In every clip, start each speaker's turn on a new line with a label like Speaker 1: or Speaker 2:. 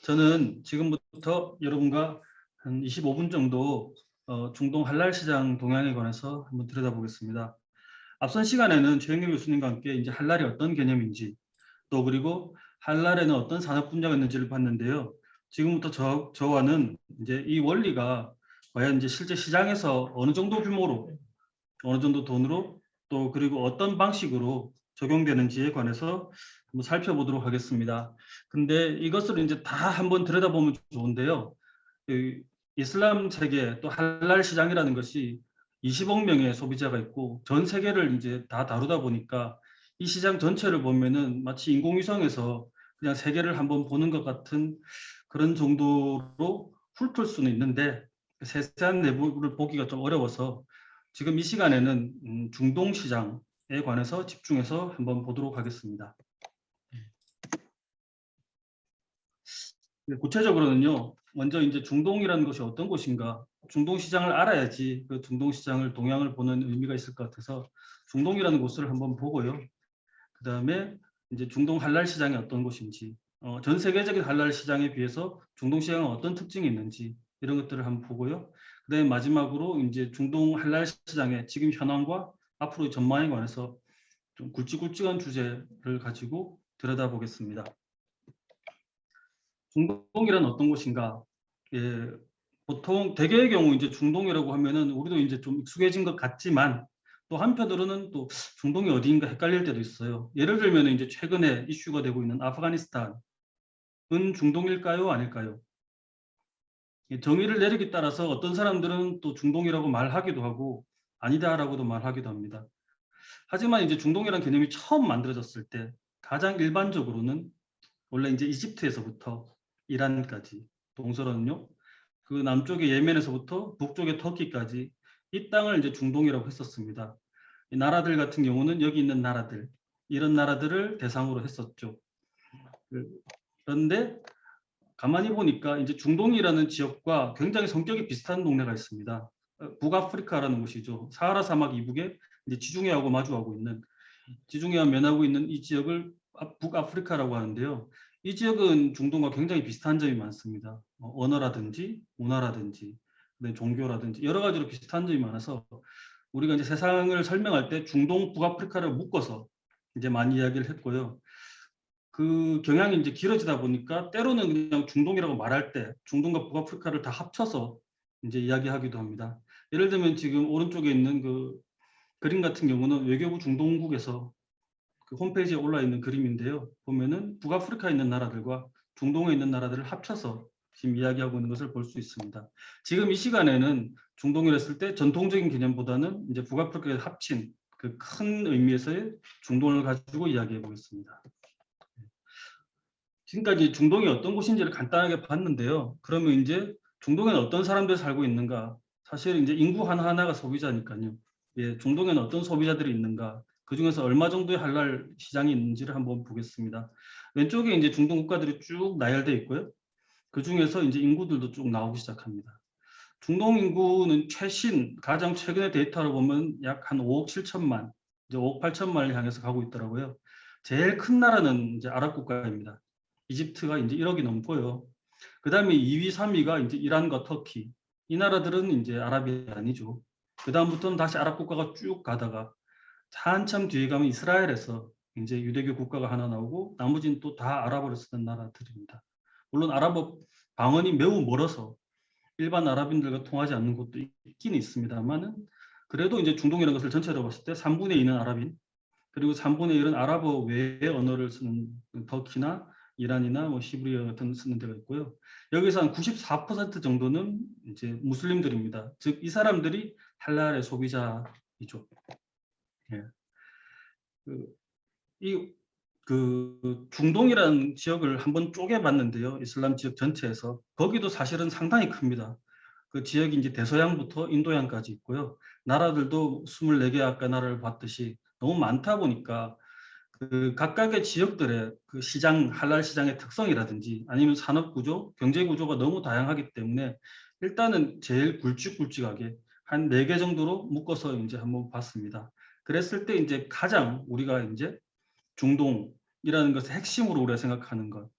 Speaker 1: 저는 지금부터 여러분과 한 25분 정도 중동 할랄 시장 동향에 관해서 한번 들여다보겠습니다. 앞선 시간에는 최영일 교수님과 함께 이제 할랄이 어떤 개념인지 또 그리고 할랄에는 어떤 산업 분야가 있는지를 봤는데요. 지금부터 저와는 이제 이 원리가 과연 이제 실제 시장에서 어느 정도 규모로 어느 정도 돈으로 또 그리고 어떤 방식으로 적용되는지에 관해서 한번 살펴보도록 하겠습니다. 근데 이것을 이제 다 한번 들여다보면 좋은데요. 그 이슬람 세계 또 할랄 시장이라는 것이 20억 명의 소비자가 있고 전 세계를 이제 다 다루다 보니까 이 시장 전체를 보면은 마치 인공위성에서 그냥 세계를 한번 보는 것 같은 그런 정도로 훑을 수는 있는데 세세한 내부를 보기가 좀 어려워서 지금 이 시간에는 중동 시장에 관해서 집중해서 한번 보도록 하겠습니다. 구체적으로는요, 먼저 이제 중동이라는 것이 어떤 곳인가, 중동 시장을 알아야지 그 중동 시장을 동향을 보는 의미가 있을 것 같아서 중동이라는 곳을 한번 보고요. 그 다음에 이제 중동 할랄 시장이 어떤 곳인지, 전 세계적인 할랄 시장에 비해서 중동 시장은 어떤 특징이 있는지 이런 것들을 한번 보고요. 그다음에 마지막으로 이제 중동 할랄 시장의 지금 현황과 앞으로의 전망에 관해서 좀 굵직굵직한 주제를 가지고 들여다보겠습니다. 중동이란 어떤 곳인가? 예, 보통 대개의 경우 이제 중동이라고 하면은 우리도 이제 좀 익숙해진 것 같지만 또 한편으로는 또 중동이 어디인가 헷갈릴 때도 있어요. 예를 들면 이제 최근에 이슈가 되고 있는 아프가니스탄은 중동일까요? 아닐까요? 정의를 내리기 따라서 어떤 사람들은 또 중동이라고 말하기도 하고 아니다라고도 말하기도 합니다. 하지만 이제 중동이라는 개념이 처음 만들어졌을 때 가장 일반적으로는 원래 이제 이집트에서부터 이란까지 동서는요. 그 남쪽의 예멘에서부터 북쪽의 터키까지 이 땅을 이제 중동이라고 했었습니다. 이 나라들 같은 경우는 여기 있는 나라들 이런 나라들을 대상으로 했었죠. 그런데 가만히 보니까 이제 중동이라는 지역과 굉장히 성격이 비슷한 동네가 있습니다. 북아프리카라는 곳이죠. 사하라 사막 이북에 이제 지중해하고 마주하고 있는 지중해와 면하고 있는 이 지역을 북아프리카라고 하는데요. 이 지역은 중동과 굉장히 비슷한 점이 많습니다. 언어라든지 문화라든지 종교라든지 여러 가지로 비슷한 점이 많아서 우리가 이제 세상을 설명할 때 중동, 북아프리카를 묶어서 이제 많이 이야기를 했고요. 그 경향이 이제 길어지다 보니까 때로는 그냥 중동이라고 말할 때 중동과 북아프리카를 다 합쳐서 이제 이야기하기도 합니다. 예를 들면 지금 오른쪽에 있는 그 그림 같은 경우는 외교부 중동국에서 그 홈페이지에 올라 있는 그림인데요. 보면은 북아프리카에 있는 나라들과 중동에 있는 나라들을 합쳐서 지금 이야기하고 있는 것을 볼 수 있습니다. 지금 이 시간에는 중동이라 했을 때 전통적인 개념보다는 이제 북아프리카에 합친 그 큰 의미에서의 중동을 가지고 이야기해 보겠습니다. 지금까지 중동이 어떤 곳인지를 간단하게 봤는데요. 그러면 이제 중동에는 어떤 사람들이 살고 있는가? 사실 이제 인구 하나하나가 소비자니까요. 예, 중동에는 어떤 소비자들이 있는가? 그 중에서 얼마 정도의 할랄 시장이 있는지를 한번 보겠습니다. 왼쪽에 이제 중동 국가들이 쭉 나열되어 있고요. 그 중에서 이제 인구들도 쭉 나오기 시작합니다. 중동 인구는 최신 가장 최근의 데이터로 보면 약 한 5억 7천만, 이제 5억 8천만을 향해서 가고 있더라고요. 제일 큰 나라는 이제 아랍 국가입니다. 이집트가 이제 1억이 넘고요. 그다음에 2위, 3위가 이제 이란과 터키. 이 나라들은 이제 아랍이 아니죠. 그다음부터는 다시 아랍 국가가 쭉 가다가 한참 뒤에 가면 이스라엘에서 이제 유대교 국가가 하나 나오고 나머지는 또 다 아랍어를 쓰는 나라들입니다. 물론 아랍어 방언이 매우 멀어서 일반 아랍인들과 통하지 않는 곳도 있긴 있습니다만은 그래도 이제 중동이라는 것을 전체로 봤을 때 3분의 2는 아랍인 그리고 3분의 1은 아랍어 외의 언어를 쓰는 터키나 이란이나 뭐 시브리어 같은 쓰는 데가 있고요. 여기서 한 94% 정도는 이제 무슬림들입니다. 즉 이 사람들이 할랄의 소비자이죠. 예. 그, 그 중동이라는 지역을 한번 쪼개봤는데요. 이슬람 지역 전체에서 거기도 사실은 상당히 큽니다. 그 지역이 이제 대서양부터 인도양까지 있고요. 나라들도 24개 아까 나라를 봤듯이 너무 많다 보니까 그 각각의 지역들의 그 시장, 할랄 시장의 특성이라든지 아니면 산업 구조, 경제 구조가 너무 다양하기 때문에 일단은 제일 굵직굵직하게 한 4개 정도로 묶어서 이제 한번 봤습니다. 그랬을 때 이제 가장 우리가 이제 중동이라는 것을 핵심으로 우리가 생각하는 것,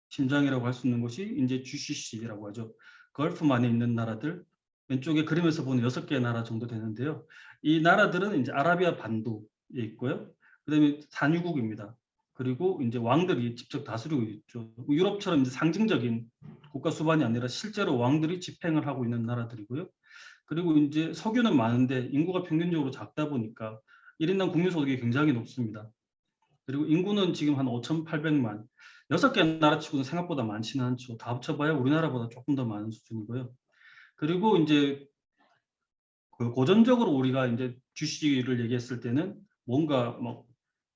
Speaker 1: 심장이라고 할 수 있는 곳이 이제 GCC라고 하죠. 걸프만에 있는 나라들, 왼쪽에 그림에서 보는 6개의 나라 정도 되는데요. 이 나라들은 이제 아라비아 반도에 있고요. 그다음에 산유국입니다. 그리고 이제 왕들이 직접 다스리고 있죠. 유럽처럼 이제 상징적인 국가 수반이 아니라 실제로 왕들이 집행을 하고 있는 나라들이고요. 그리고 이제 석유는 많은데 인구가 평균적으로 작다 보니까 1인당 국민 소득이 굉장히 높습니다. 그리고 인구는 지금 한 5,800만. 6개 나라 치고는 생각보다 많지는 않죠. 다 합쳐봐야 우리나라보다 조금 더 많은 수준이고요. 그리고 이제 그 고전적으로 우리가 이제 GC를 얘기했을 때는 뭔가 뭐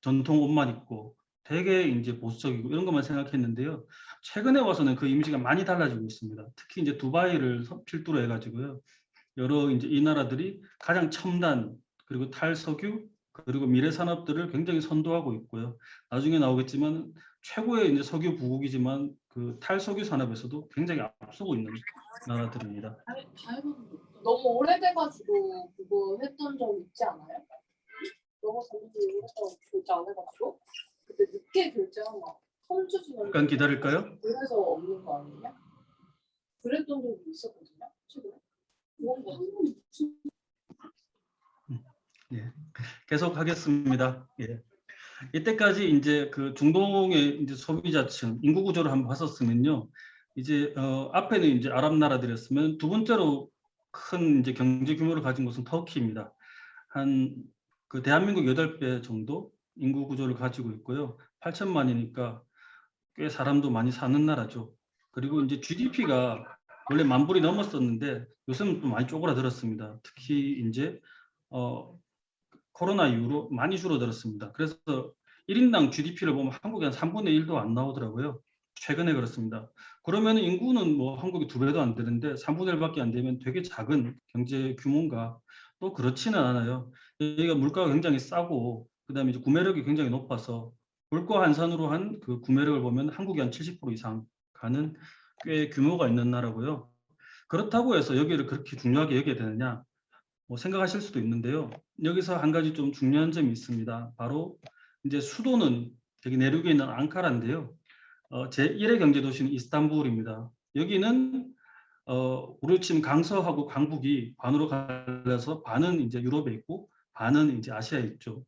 Speaker 1: 전통 옷만 입고 되게 이제 보수적이고 이런 것만 생각했는데요. 최근에 와서는 그 이미지가 많이 달라지고 있습니다. 특히 이제 두바이를 필두로 해가지고요. 여러 이제 이 나라들이 가장 첨단 그리고 탈석유 그리고 미래 산업들을 굉장히 선도하고 있고요. 나중에 나오겠지만 최고의 이제 석유 부국이지만 그 탈석유 산업에서도 굉장히 앞서고 있는 나라들입니다.
Speaker 2: 너무 오래돼가지고 그거 했던 적 있지 않아요? 너무 오래돼서 결제 안 해가지고 그때 늦게 결제한 거 선주주는
Speaker 1: 잠깐 기다릴까요?
Speaker 2: 그래서 없는 거 아니냐? 그랬던 적이 있었거든요. 최근에. 그런 거 무슨
Speaker 1: 예, 계속 하겠습니다. 예. 이때까지 이제 그 중동의 이제 소비자층 인구 구조를 한번 봤었으면요. 이제 앞에는 이제 아랍 나라들이었으면 두 번째로 큰 이제 경제 규모를 가진 곳은 터키입니다. 한 그 대한민국 8배 정도 인구 구조를 가지고 있고요. 8천만이니까 꽤 사람도 많이 사는 나라죠. 그리고 이제 GDP가 원래 10,000불이 넘었었는데 요새는 좀 많이 쪼그라들었습니다. 특히 이제 코로나 이후로 많이 줄어들었습니다. 그래서 1인당 GDP를 보면 한국이 한 3분의 1도 안 나오더라고요. 최근에 그렇습니다. 그러면 인구는 뭐 한국이 2배도 안 되는데 3분의 1밖에 안 되면 되게 작은 경제 규모인가? 또 그렇지는 않아요. 여기가 물가가 굉장히 싸고 그다음에 이제 구매력이 굉장히 높아서 물가 환산으로 한 그 구매력을 보면 한국이 한 70% 이상 가는 꽤 규모가 있는 나라고요. 그렇다고 해서 여기를 그렇게 중요하게 여겨야 되느냐? 뭐 생각하실 수도 있는데요. 여기서 한 가지 좀 중요한 점이 있습니다. 바로 이제 수도는 여기 내륙에 있는 앙카라인데요. 제1의 경제도시는 이스탄불입니다. 여기는 우리로 치면 강서하고 강북이 반으로 갈려서 반은 이제 유럽에 있고 반은 이제 아시아에 있죠.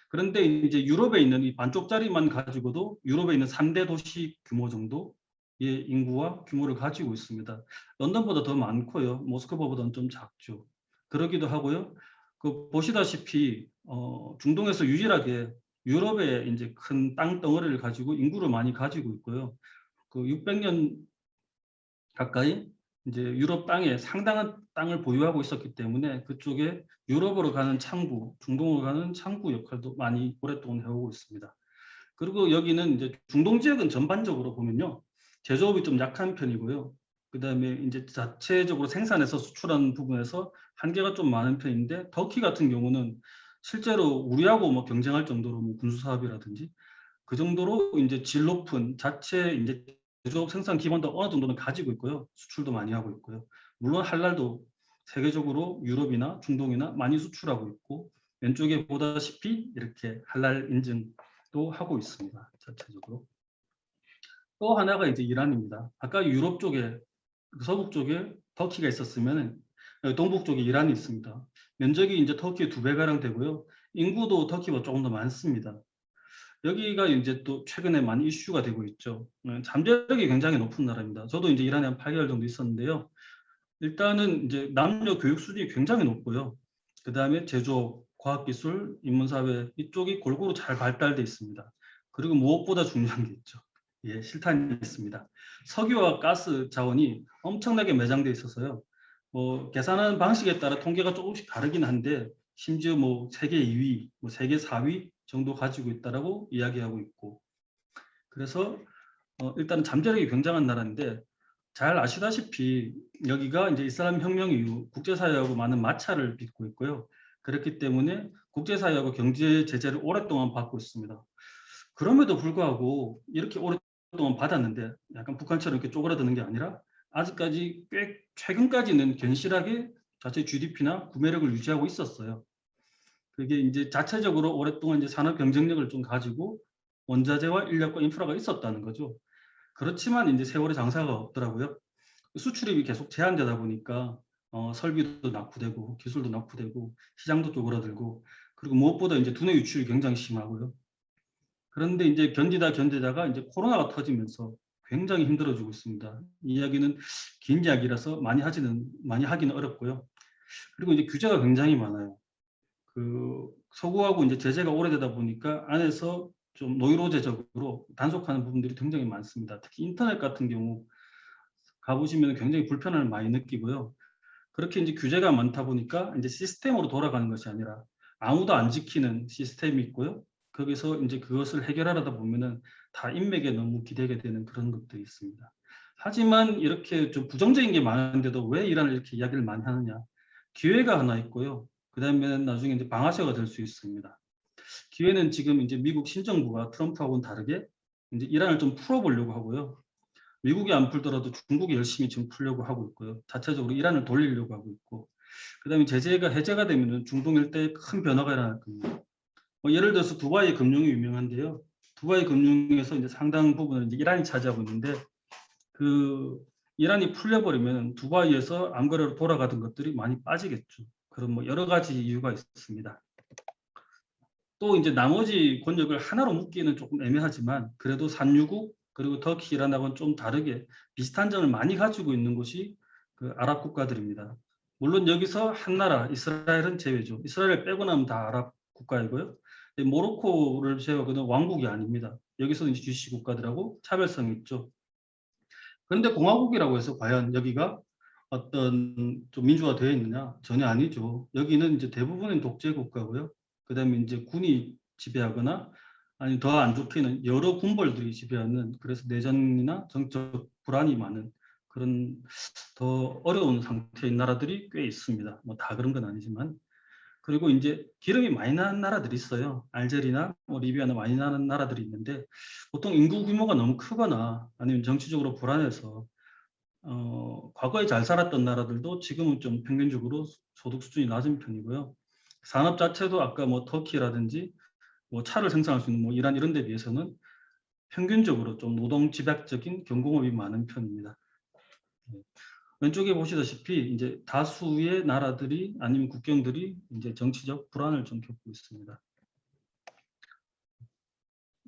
Speaker 1: 그런데 이제 유럽에 있는 이 반쪽짜리만 가지고도 유럽에 있는 3대 도시 규모 정도의 인구와 규모를 가지고 있습니다. 런던보다 더 많고요. 모스크바보다는 좀 작죠. 그러기도 하고요. 그 보시다시피 중동에서 유일하게 유럽에 이제 큰 땅 덩어리를 가지고 인구를 많이 가지고 있고요. 그 600년 가까이 이제 유럽 땅에 상당한 땅을 보유하고 있었기 때문에 그쪽에 유럽으로 가는 창구, 중동으로 가는 창구 역할도 많이 오랫동안 해오고 있습니다. 그리고 여기는 이제 중동 지역은 전반적으로 보면요. 제조업이 좀 약한 편이고요. 그다음에 이제 자체적으로 생산해서 수출하는 부분에서 한계가 좀 많은 편인데 터키 같은 경우는 실제로 우리하고 뭐 경쟁할 정도로 뭐 군수 사업이라든지 그 정도로 이제 질 높은 자체 이제 제조업 생산 기반도 어느 정도는 가지고 있고요. 수출도 많이 하고 있고요. 물론 할랄도 세계적으로 유럽이나 중동이나 많이 수출하고 있고 왼쪽에 보다시피 이렇게 할랄 인증도 하고 있습니다. 자체적으로. 또 하나가 이제 이란입니다. 아까 유럽 쪽에 서북 쪽에 터키가 있었으면 동북 쪽에 이란이 있습니다. 면적이 이제 터키의 2배가량 되고요. 인구도 터키보다 조금 더 많습니다. 여기가 이제 또 최근에 많이 이슈가 되고 있죠. 잠재력이 굉장히 높은 나라입니다. 저도 이제 이란에 한 8개월 정도 있었는데요. 일단은 이제 남녀 교육 수준이 굉장히 높고요. 그 다음에 제조업, 과학기술, 인문사회 이쪽이 골고루 잘 발달돼 있습니다. 그리고 무엇보다 중요한 게 있죠. 예, 실탄이 있습니다. 석유와 가스 자원이 엄청나게 매장돼 있어서요. 뭐 계산하는 방식에 따라 통계가 조금씩 다르긴 한데 심지어 뭐 세계 2위, 뭐 세계 4위 정도 가지고 있다라고 이야기하고 있고 그래서 일단 잠재력이 굉장한 나라인데 잘 아시다시피 여기가 이제 이슬람 혁명 이후 국제사회하고 많은 마찰을 빚고 있고요. 그렇기 때문에 국제사회하고 경제 제재를 오랫동안 받고 있습니다. 그럼에도 불구하고 이렇게 오랫동안 받았는데 약간 북한처럼 이렇게 쪼그라드는 게 아니라 아직까지 꽤 최근까지는 견실하게 자체 GDP나 구매력을 유지하고 있었어요. 그게 이제 자체적으로 오랫동안 이제 산업 경쟁력을 좀 가지고 원자재와 인력과 인프라가 있었다는 거죠. 그렇지만 이제 세월의 장사가 없더라고요. 수출입이 계속 제한되다 보니까 설비도 낙후되고 기술도 낙후되고 시장도 쪼그라들고 그리고 무엇보다 이제 두뇌 유출이 굉장히 심하고요. 그런데 이제 견디다가 이제 코로나가 터지면서 굉장히 힘들어지고 있습니다. 이 이야기는 긴 이야기라서 많이 하기는 어렵고요. 그리고 이제 규제가 굉장히 많아요. 서구하고 이제 제재가 오래되다 보니까 안에서 좀 노이로제적으로 단속하는 부분들이 굉장히 많습니다. 특히 인터넷 같은 경우 가보시면 굉장히 불편함을 많이 느끼고요. 그렇게 이제 규제가 많다 보니까 이제 시스템으로 돌아가는 것이 아니라 아무도 안 지키는 시스템이 있고요. 거기서 이제 그것을 해결하려다 보면은 다 인맥에 너무 기대게 되는 그런 것들이 있습니다. 하지만 이렇게 좀 부정적인 게 많은데도 왜 이란을 이렇게 이야기를 많이 하느냐? 기회가 하나 있고요. 그다음에 나중에 이제 방아쇠가 될 수 있습니다. 기회는 지금 이제 미국 신정부가 트럼프하고는 다르게 이제 이란을 좀 풀어보려고 하고요. 미국이 안 풀더라도 중국이 열심히 지금 풀려고 하고 있고요. 자체적으로 이란을 돌리려고 하고 있고, 그다음에 제재가 해제가 되면은 중동 일대에 큰 변화가 일어날 겁니다. 예를 들어서 두바이 금융이 유명한데요. 두바이 금융에서 이제 상당 부분을 이제 이란이 차지하고 있는데 그 이란이 풀려버리면 두바이에서 암거래로 돌아가던 것들이 많이 빠지겠죠. 그런 뭐 여러 가지 이유가 있습니다. 또 이제 나머지 권역을 하나로 묶기는 조금 애매하지만 그래도 산유국 그리고 터키, 이란하고는 좀 다르게 비슷한 점을 많이 가지고 있는 곳이 그 아랍 국가들입니다. 물론 여기서 한 나라 이스라엘은 제외죠. 이스라엘 빼고 나면 다 아랍 국가이고요. 모로코를 제외하고는 왕국이 아닙니다. 여기서는 이제 GCC 국가들하고 차별성이 있죠. 그런데 공화국이라고 해서 과연 여기가 어떤 좀 민주화되어 있느냐? 전혀 아니죠. 여기는 이제 대부분은 독재 국가고요. 그다음에 이제 군이 지배하거나 아니 더 안 좋게는 여러 군벌들이 지배하는 그래서 내전이나 정적 불안이 많은 그런 더 어려운 상태인 나라들이 꽤 있습니다. 뭐 다 그런 건 아니지만 그리고 이제 기름이 많이 나는 나라들이 있어요. 알제리나 뭐 리비아나 많이 나는 나라들이 있는데 보통 인구 규모가 너무 크거나 아니면 정치적으로 불안해서 과거에 잘 살았던 나라들도 지금은 좀 평균적으로 소득 수준이 낮은 편이고요. 산업 자체도 아까 뭐 터키라든지 뭐 차를 생산할 수 있는 뭐 이란 이런 데 비해서는 평균적으로 좀 노동 집약적인 경공업이 많은 편입니다. 네. 왼쪽에 보시다시피 이제 다수의 나라들이 아니면 국경들이 이제 정치적 불안을 좀 겪고 있습니다.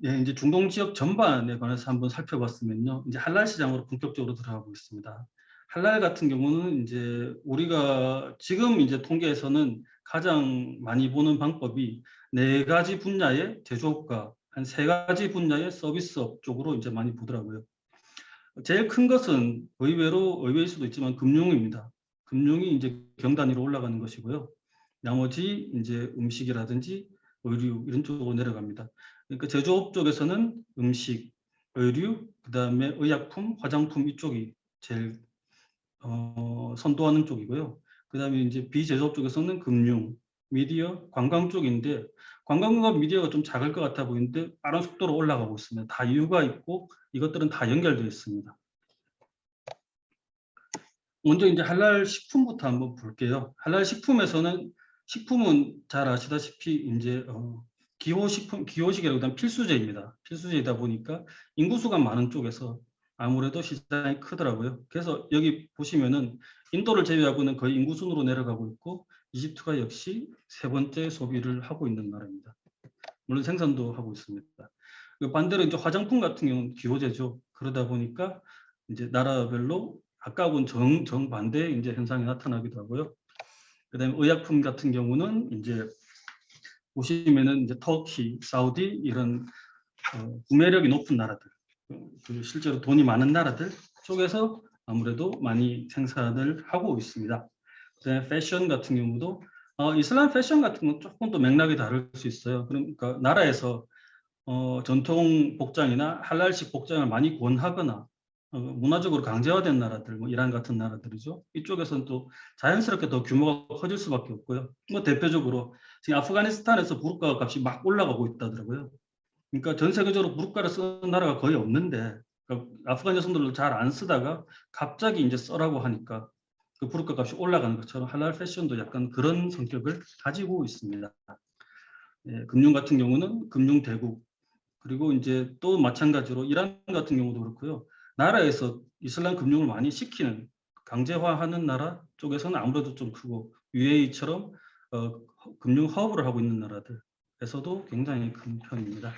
Speaker 1: 예, 이제 중동 지역 전반에 관해서 한번 살펴봤으면요. 이제 할랄 시장으로 본격적으로 들어가고 있습니다. 할랄 같은 경우는 이제 우리가 지금 이제 통계에서는 가장 많이 보는 방법이 4가지 분야의 제조업과 한 3가지 분야의 서비스업 쪽으로 이제 많이 보더라고요. 제일 큰 것은 의외일 수도 있지만 금융입니다. 금융이 이제 경단위로 올라가는 것이고요. 나머지 이제 음식이라든지 의류 이런 쪽으로 내려갑니다. 그러니까 제조업 쪽에서는 음식, 의류, 그다음에 의약품, 화장품 이쪽이 제일 선도하는 쪽이고요. 그다음에 이제 비제조업 쪽에서는 금융, 미디어, 관광 쪽인데 관광과 미디어가 좀 작을 것 같아 보이는데 빠른 속도로 올라가고 있습니다. 다 이유가 있고 이것들은 다 연결되어 있습니다. 먼저 이제 할랄 식품부터 한번 볼게요. 할랄 식품에서는 식품은 잘 아시다시피 이제 기호식이라고 하면 필수제입니다. 필수제이다 보니까 인구수가 많은 쪽에서 아무래도 시장이 크더라고요. 그래서 여기 보시면은 인도를 제외하고는 거의 인구순으로 내려가고 있고 이집트가 역시 3번째 소비를 하고 있는 나라입니다. 물론 생산도 하고 있습니다. 반대로 이제 화장품 같은 경우는 기호제죠. 그러다 보니까 이제 나라별로 아까하고는 정반대의 이제 현상이 나타나기도 하고요. 그다음에 의약품 같은 경우는 이제 보시면은 이제 터키, 사우디 이런 구매력이 높은 나라들, 실제로 돈이 많은 나라들 쪽에서 아무래도 많이 생산을 하고 있습니다. 그다음에 패션 같은 경우도 이슬람 패션 같은 건 조금 또 맥락이 다를 수 있어요. 그러니까 나라에서 전통 복장이나 할랄식 복장을 많이 권하거나 문화적으로 강제화된 나라들, 뭐 이란 같은 나라들이죠. 이쪽에서는 또 자연스럽게 더 규모가 커질 수밖에 없고요. 뭐 대표적으로 지금 아프가니스탄에서 부르카 값이 막 올라가고 있다더라고요. 그러니까 전 세계적으로 부르카를 쓰는 나라가 거의 없는데 그러니까 아프간 여성들도 잘 안 쓰다가 갑자기 이제 써라고 하니까 그 부르카 값이 올라가는 것처럼 할랄 패션도 약간 그런 성격을 가지고 있습니다. 예, 금융 같은 경우는 금융 대국 그리고 이제 또 마찬가지로 이란 같은 경우도 그렇고요. 나라에서 이슬람 금융을 많이 시키는 강제화하는 나라 쪽에서는 아무래도 좀 크고 UAE처럼 금융 허브를 하고 있는 나라들에서도 굉장히 큰 편입니다.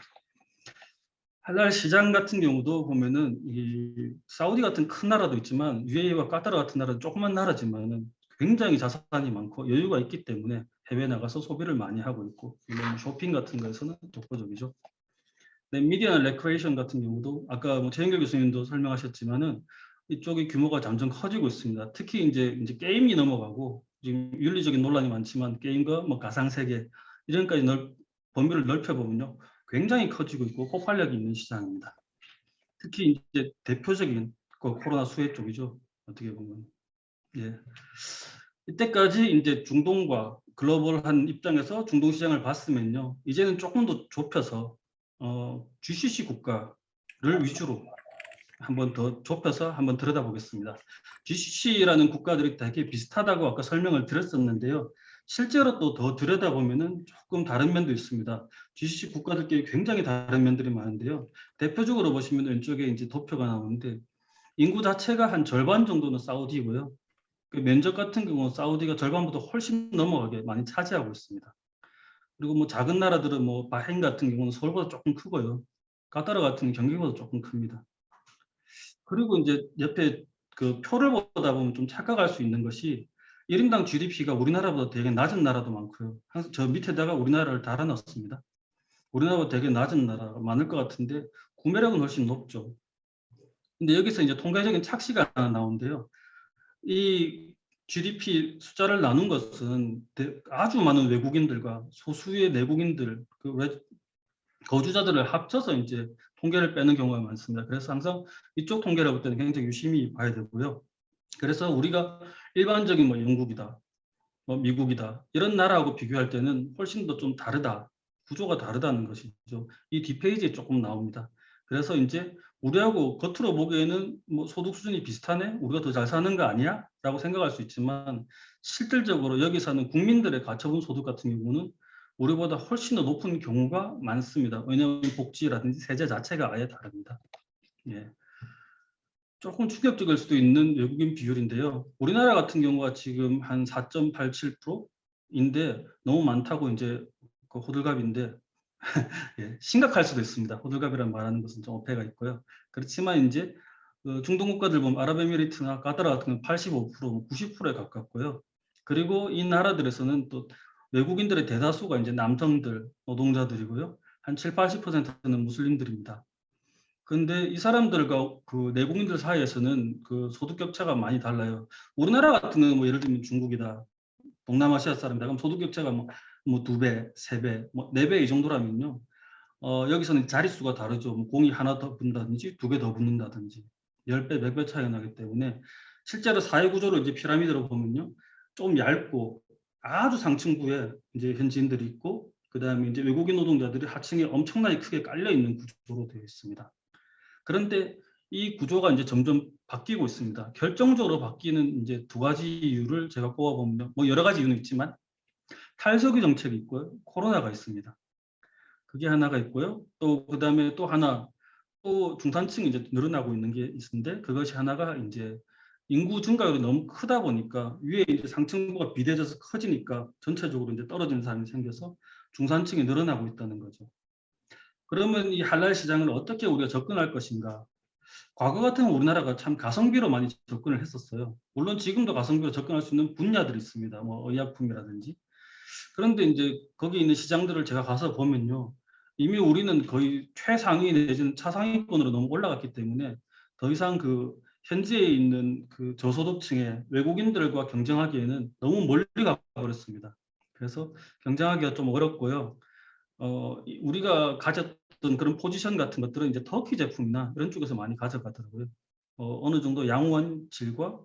Speaker 1: 할랄 시장 같은 경우도 보면은 이 사우디 같은 큰 나라도 있지만 UAE와 카타르 같은 나라는 조그만 나라지만은 굉장히 자산이 많고 여유가 있기 때문에 해외 나가서 소비를 많이 하고 있고 물론 쇼핑 같은 거에서는 독보적이죠. 네, 미디어 레크레이션 같은 경우도 아까 뭐 최영길 교수님도 설명하셨지만은 이쪽이 규모가 점점 커지고 있습니다. 특히 이제 게임이 넘어가고 지금 윤리적인 논란이 많지만 게임과 뭐 가상 세계 이런까지 범위를 넓혀보면요 굉장히 커지고 있고 폭발력이 있는 시장입니다. 특히 이제 대표적인 코로나 수혜 쪽이죠. 어떻게 보면 예. 이때까지 이제 중동과 글로벌한 입장에서 중동 시장을 봤으면요 이제는 조금 더 좁혀서 GCC 국가를 위주로 한번 더 좁혀서 한번 들여다보겠습니다. GCC라는 국가들이 되게 비슷하다고 아까 설명을 드렸었는데요. 실제로 또 더 들여다보면은 조금 다른 면도 있습니다. GCC 국가들끼리 굉장히 다른 면들이 많은데요. 대표적으로 보시면 왼쪽에 이제 도표가 나오는데 인구 자체가 한 절반 정도는 사우디고요. 그 면적 같은 경우는 사우디가 절반보다 훨씬 넘어가게 많이 차지하고 있습니다. 그리고 뭐 작은 나라들은 뭐 바헤인 같은 경우는 서울보다 조금 크고요. 카타르 같은 경기보다 조금 큽니다. 그리고 이제 옆에 그 표를 보다 보면 좀 착각할 수 있는 것이 1인당 GDP가 우리나라보다 되게 낮은 나라도 많고요. 저 밑에다가 우리나라를 달아놨습니다. 우리나라보다 되게 낮은 나라가 많을 것 같은데 구매력은 훨씬 높죠. 근데 여기서 이제 통계적인 착시가 하나 나오는데요. 이 GDP 숫자를 나눈 것은 아주 많은 외국인들과 소수의 내국인들, 거주자들을 합쳐서 이제 통계를 빼는 경우가 많습니다. 그래서 항상 이쪽 통계를 볼 때는 굉장히 유심히 봐야 되고요. 그래서 우리가 일반적인 뭐 영국이다, 뭐 미국이다 이런 나라하고 비교할 때는 훨씬 더 좀 다르다, 구조가 다르다는 것이죠. 이 뒷페이지에 조금 나옵니다. 그래서 이제 우리하고 겉으로 보기에는 뭐 소득 수준이 비슷하네, 우리가 더 잘 사는 거 아니야? 라고 생각할 수 있지만 실질적으로 여기 사는 국민들의 가처분 소득 같은 경우는 우리보다 훨씬 더 높은 경우가 많습니다. 왜냐하면 복지라든지 세제 자체가 아예 다릅니다. 예. 조금 충격적일 수도 있는 외국인 비율인데요. 우리나라 같은 경우가 지금 한 4.87%인데 너무 많다고 이제 그 호들갑인데 예, 심각할 수도 있습니다. 호들갑이란 말하는 것은 좀 어폐가 있고요. 그렇지만 이제 중동 국가들 보면 아랍에미리트나 카타르 같은 경우는 85%, 90%에 가깝고요. 그리고 이 나라들에서는 또 외국인들의 대다수가 이제 남성들, 노동자들이고요. 한 7, 80%는 무슬림들입니다. 근데 이 사람들과 그 내국인들 사이에서는 그 소득 격차가 많이 달라요. 우리나라 같은 경우는 뭐 예를 들면 중국이다, 동남아시아 사람이다. 그럼 소득 격차가 뭐 2배, 3배, 뭐 4배 이 정도라면요. 여기서는 자릿수가 다르죠. 뭐 공이 하나 더 붙는다든지 2개 더 붙는다든지 10배, 100배 차이가 나기 때문에 실제로 사회 구조를 이제 피라미드로 보면요. 좀 얇고 아주 상층부에 이제 현지인들이 있고 그다음에 이제 외국인 노동자들이 하층에 엄청나게 크게 깔려 있는 구조로 되어 있습니다. 그런데 이 구조가 이제 점점 바뀌고 있습니다. 결정적으로 바뀌는 이제 두 가지 이유를 제가 꼽아보면 뭐 여러 가지 이유는 있지만 탈석유 정책이 있고요. 코로나가 있습니다. 그게 하나가 있고요. 또 그다음에 또 하나 또 중산층이 이제 늘어나고 있는 게 있는데 그것이 하나가 이제 인구 증가율이 너무 크다 보니까 위에 이제 상층부가 비대해져서 커지니까 전체적으로 이제 떨어지는 사람이 생겨서 중산층이 늘어나고 있다는 거죠. 그러면 이 할랄 시장을 어떻게 우리가 접근할 것인가? 과거 같으면 우리나라가 참 가성비로 많이 접근을 했었어요. 물론 지금도 가성비로 접근할 수 있는 분야들이 있습니다. 뭐 의약품이라든지. 그런데 이제 거기 있는 시장들을 제가 가서 보면요. 이미 우리는 거의 최상위 내지는 차상위권으로 너무 올라갔기 때문에 더 이상 그 현지에 있는 그 저소득층의 외국인들과 경쟁하기에는 너무 멀리 가버렸습니다. 그래서 경쟁하기가 좀 어렵고요. 우리가 가졌던 그런 포지션 같은 것들은 이제 터키 제품이나 이런 쪽에서 많이 가져가더라고요. 어느 정도 양호한 질과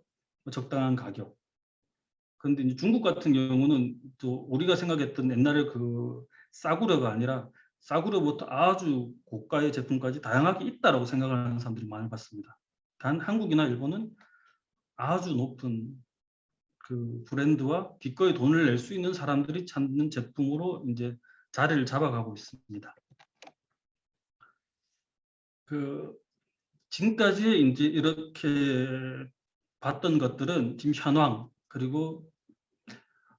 Speaker 1: 적당한 가격. 그런데 이제 중국 같은 경우는 또 우리가 생각했던 옛날에 그 싸구려가 아니라 싸구려부터 아주 고가의 제품까지 다양하게 있다라고 생각하는 사람들이 많이 봤습니다. 단 한국이나 일본은 아주 높은 그 브랜드와 기꺼이 돈을 낼 수 있는 사람들이 찾는 제품으로 이제 자리를 잡아가고 있습니다. 그 지금까지 이제 이렇게 봤던 것들은 지금 현황 그리고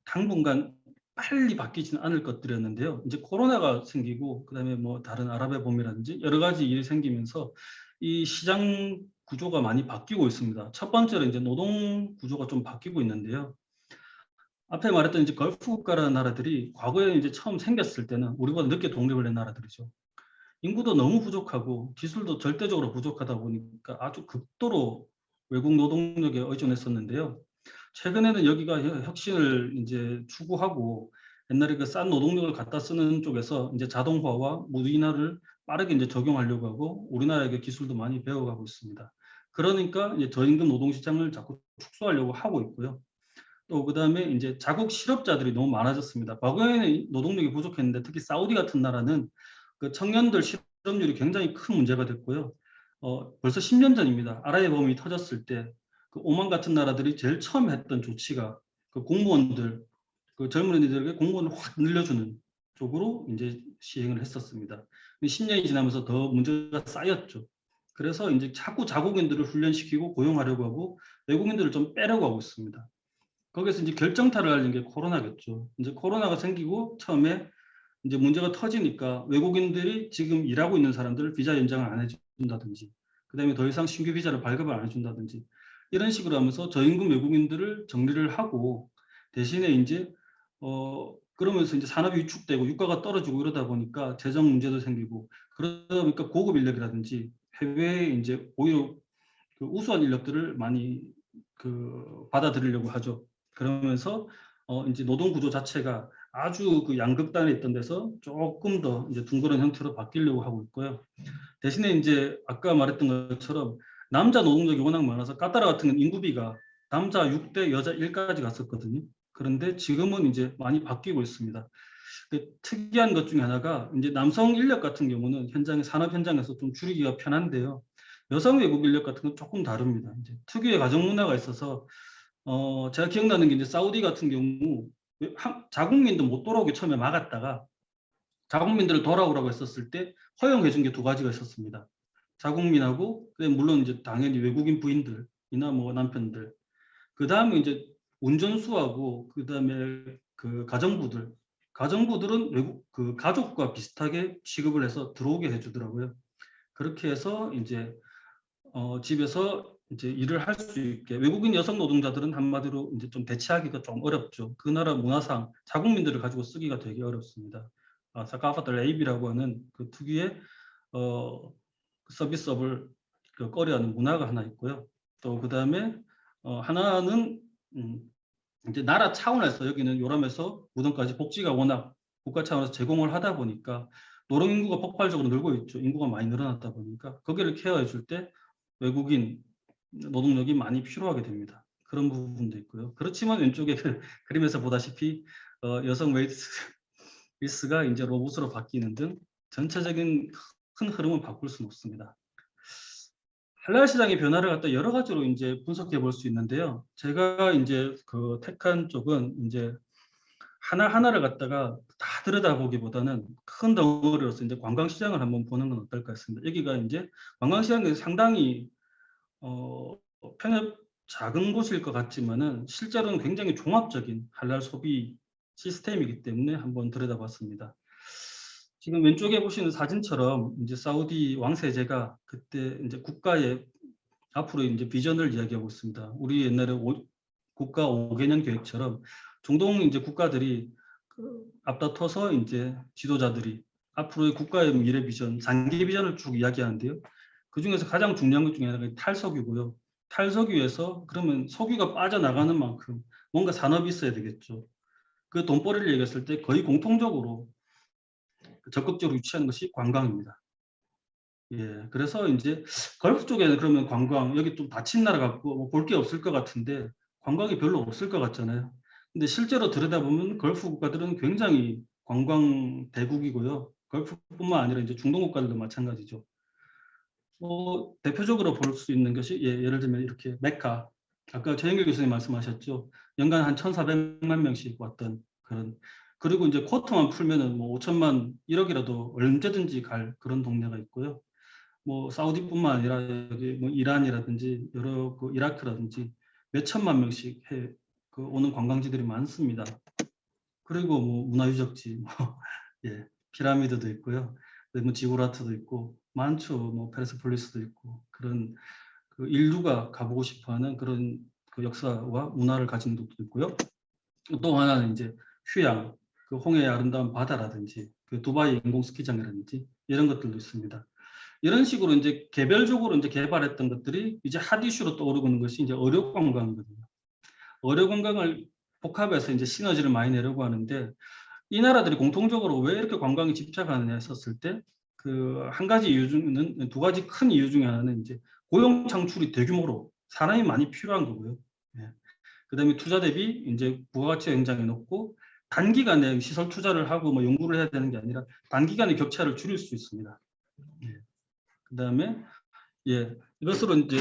Speaker 1: 당분간 빨리 바뀌지는 않을 것들이었는데요. 이제 코로나가 생기고 그다음에 뭐 다른 아랍의 봄이라든지 여러 가지 일이 생기면서 이 시장 구조가 많이 바뀌고 있습니다. 첫 번째로 이제 노동 구조가 좀 바뀌고 있는데요. 앞에 말했던 이제 걸프 국가라는 나라들이 과거에 이제 처음 생겼을 때는 우리보다 늦게 독립을 낸 나라들이죠. 인구도 너무 부족하고 기술도 절대적으로 부족하다 보니까 아주 극도로 외국 노동력에 의존했었는데요. 최근에는 여기가 혁신을 이제 추구하고 옛날에 그 싼 노동력을 갖다 쓰는 쪽에서 이제 자동화와 무인화를 빠르게 이제 적용하려고 하고 우리나라의 기술도 많이 배워가고 있습니다. 그러니까 이제 저임금 노동 시장을 자꾸 축소하려고 하고 있고요. 또 그다음에 이제 자국 실업자들이 너무 많아졌습니다. 과거에는 노동력이 부족했는데 특히 사우디 같은 나라는 그 청년들 실업률이 굉장히 큰 문제가 됐고요. 벌써 10년 전입니다. 아랍의 봄이 터졌을 때 그 오만 같은 나라들이 제일 처음 했던 조치가 그 공무원들, 그 젊은이들에게 공무원을 확 늘려주는 쪽으로 이제 시행을 했었습니다. 10년이 지나면서 더 문제가 쌓였죠. 그래서 이제 자꾸 자국인들을 훈련시키고 고용하려고 하고 외국인들을 좀 빼려고 하고 있습니다. 거기서 이제 결정타를 알린 게 코로나겠죠. 이제 코로나가 생기고 처음에 이제 문제가 터지니까 외국인들이 지금 일하고 있는 사람들을 비자 연장을 안 해준다든지, 그다음에 더 이상 신규 비자를 발급을 안 해준다든지 이런 식으로 하면서 저임금 외국인들을 정리를 하고 대신에 이제 그러면서 이제 산업이 위축되고 유가가 떨어지고 이러다 보니까 재정 문제도 생기고 그러다 보니까 고급 인력이라든지 해외에 이제 오히려 그 우수한 인력들을 많이 그 받아들이려고 하죠. 그러면서 이제 노동 구조 자체가 아주 그 양극단에 있던 데서 조금 더 이제 둥그런 형태로 바뀌려고 하고 있고요. 대신에 이제 아까 말했던 것처럼 남자 노동력이 워낙 많아서 까따라 같은 건 인구비가 남자 6대 여자 1까지 갔었거든요. 그런데 지금은 이제 많이 바뀌고 있습니다. 그 특이한 것 중에 하나가 이제 남성 인력 같은 경우는 현장에 산업 현장에서 좀 줄이기가 편한데요. 여성 외국 인력 같은 건 조금 다릅니다. 이제 특유의 가정 문화가 있어서 제가 기억나는 게 이제 사우디 같은 경우 자국민도 못 돌아오게 처음에 막았다가 자국민들을 돌아오라고 했었을 때 허용해 준 게 두 가지가 있었습니다. 자국민하고 물론 이제 당연히 외국인 부인들이나 뭐 남편들. 그다음에 이제 운전수하고 그다음에 그 가정부들은 외국 그 가족과 비슷하게 취급을 해서 들어오게 해 주더라고요. 그렇게 해서 이제 집에서 이제 일을 할 수 있게 외국인 여성 노동자들은 한마디로 이제 좀 대체하기가 좀 어렵죠. 그 나라 문화상 자국민들을 가지고 쓰기가 되게 어렵습니다. 사카파트 레이비라고 하는 그 특유의 어 서비스업을 그 꺼려하는 문화가 하나 있고요. 또 그다음에 하나는 이제 나라 차원에서 여기는 요람에서 무덤까지 복지가 워낙 국가 차원에서 제공을 하다 보니까 노령 인구가 폭발적으로 늘고 있죠. 인구가 많이 늘어났다 보니까 거기를 케어해 줄 때 외국인 노동력이 많이 필요하게 됩니다. 그런 부분도 있고요. 그렇지만 왼쪽에 그림에서 보다시피 여성 웨이트리스가 이제 로봇으로 바뀌는 등 전체적인 큰 흐름은 바꿀 수는 없습니다. 할랄 시장의 변화를 갖다 여러 가지로 이제 분석해 볼 수 있는데요. 제가 이제 그 택한 쪽은 이제 하나하나를 갖다가 다 들여다보기보다는 큰 덩어리로서 이제 관광 시장을 한번 보는 건 어떨까 했습니다. 여기가 이제 관광 시장이 상당히 편협 작은 곳일 것 같지만은 실제로는 굉장히 종합적인 할랄 소비 시스템이기 때문에 한번 들여다봤습니다. 지금 왼쪽에 보시는 사진처럼 이제 사우디 왕세제가 그때 이제 국가의 앞으로 이제 비전을 이야기하고 있습니다. 우리 옛날에 국가 5개년 계획처럼 중동 이제 국가들이 그 앞다퉈서 이제 지도자들이 앞으로의 국가의 미래 비전, 장기 비전을 쭉 이야기하는데요. 그 중에서 가장 중요한 것 중에 하나가 탈석유고요. 탈석유에서 그러면 석유가 빠져나가는 만큼 뭔가 산업이 있어야 되겠죠. 그 돈벌이를 얘기했을 때 거의 공통적으로 적극적으로 유치하는 것이 관광입니다. 예, 그래서 이제 걸프 쪽에는 그러면 관광 여기 좀 닫힌 나라 같고 뭐 볼 게 없을 것 같은데 관광이 별로 없을 것 같잖아요. 근데 실제로 들여다보면 걸프 국가들은 굉장히 관광 대국이고요. 걸프뿐만 아니라 이제 중동 국가들도 마찬가지죠. 대표적으로 볼 수 있는 것이 예를 들면 이렇게 메카 아까 최영길 교수님 말씀하셨죠. 연간 한 1,400만 명씩 왔던 그런 그리고 이제 쿼터만 풀면은 뭐 5천만 1억이라도 언제든지 갈 그런 동네가 있고요. 뭐 사우디뿐만 아니라 여기 뭐 이란이라든지 여러 그 이라크라든지 몇 천만 명씩 그 오는 관광지들이 많습니다. 그리고 뭐 문화유적지, 뭐 예, 피라미드도 있고요. 뭐 지구라트도 있고 많죠. 뭐 페르세폴리스도 있고 그런 그 인류가 가보고 싶어하는 그런 그 역사와 문화를 가진 곳도 있고요. 또 하나는 이제 휴양, 그 홍해의 아름다운 바다라든지 그 두바이 인공 스키장이라든지 이런 것들도 있습니다. 이런 식으로 이제 개별적으로 이제 개발했던 것들이 이제 핫 이슈로 떠오르고 있는 것이 이제 의료 관광이거든요. 의료 관광을 복합해서 이제 시너지를 많이 내려고 하는데 이 나라들이 공통적으로 왜 이렇게 관광에 집착하느냐 했었을 때 그 한 가지 이유 중에는 두 가지 큰 이유 중에 하나는 이제 고용 창출이 대규모로 사람이 많이 필요한 거고요. 예. 그다음에 투자 대비 이제 부가가치가 굉장히 높고 단기간에 시설 투자를 하고 뭐 연구를 해야 되는 게 아니라 단기간에 격차를 줄일 수 있습니다. 예. 그다음에 예, 이것으로 이제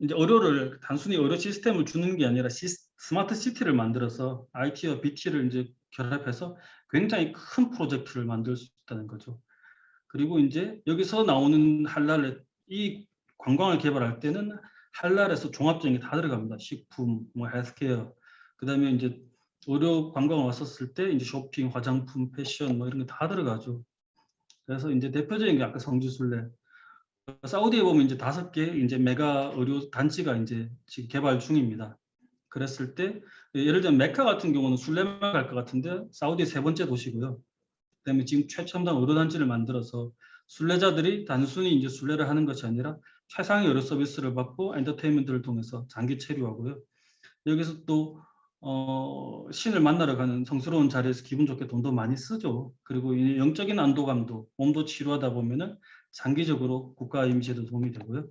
Speaker 1: 의료를 단순히 의료 시스템을 주는 게 아니라 스마트 시티를 만들어서 IT와 BT를 이제 결합해서 굉장히 큰 프로젝트를 만들 수 있다는 거죠. 그리고 이제 여기서 나오는 할랄에 이 관광을 개발할 때는 할랄에서 종합적인 게 다 들어갑니다. 식품, 뭐 헬스케어, 그다음에 이제 의료 관광을 왔었을 때 이제 쇼핑, 화장품, 패션 뭐 이런 게 다 들어가죠. 그래서 이제 대표적인 게 아까 성지순례. 사우디에 보면 이제 5개 이제 메가 의료 단지가 이제 지금 개발 중입니다. 그랬을 때 예를 들면 메카 같은 경우는 순례만 갈 것 같은데 사우디 3번째 도시고요. 그다음에 지금 최첨단 의료 단지를 만들어서 순례자들이 단순히 이제 순례를 하는 것이 아니라 최상의 의료 서비스를 받고 엔터테인먼트를 통해서 장기 체류하고요. 여기서 또 신을 만나러 가는 성스러운 자리에서 기분 좋게 돈도 많이 쓰죠. 그리고 이 영적인 안도감도 몸도 치료하다 보면은 장기적으로 국가 이미지에도 도움이 되고요.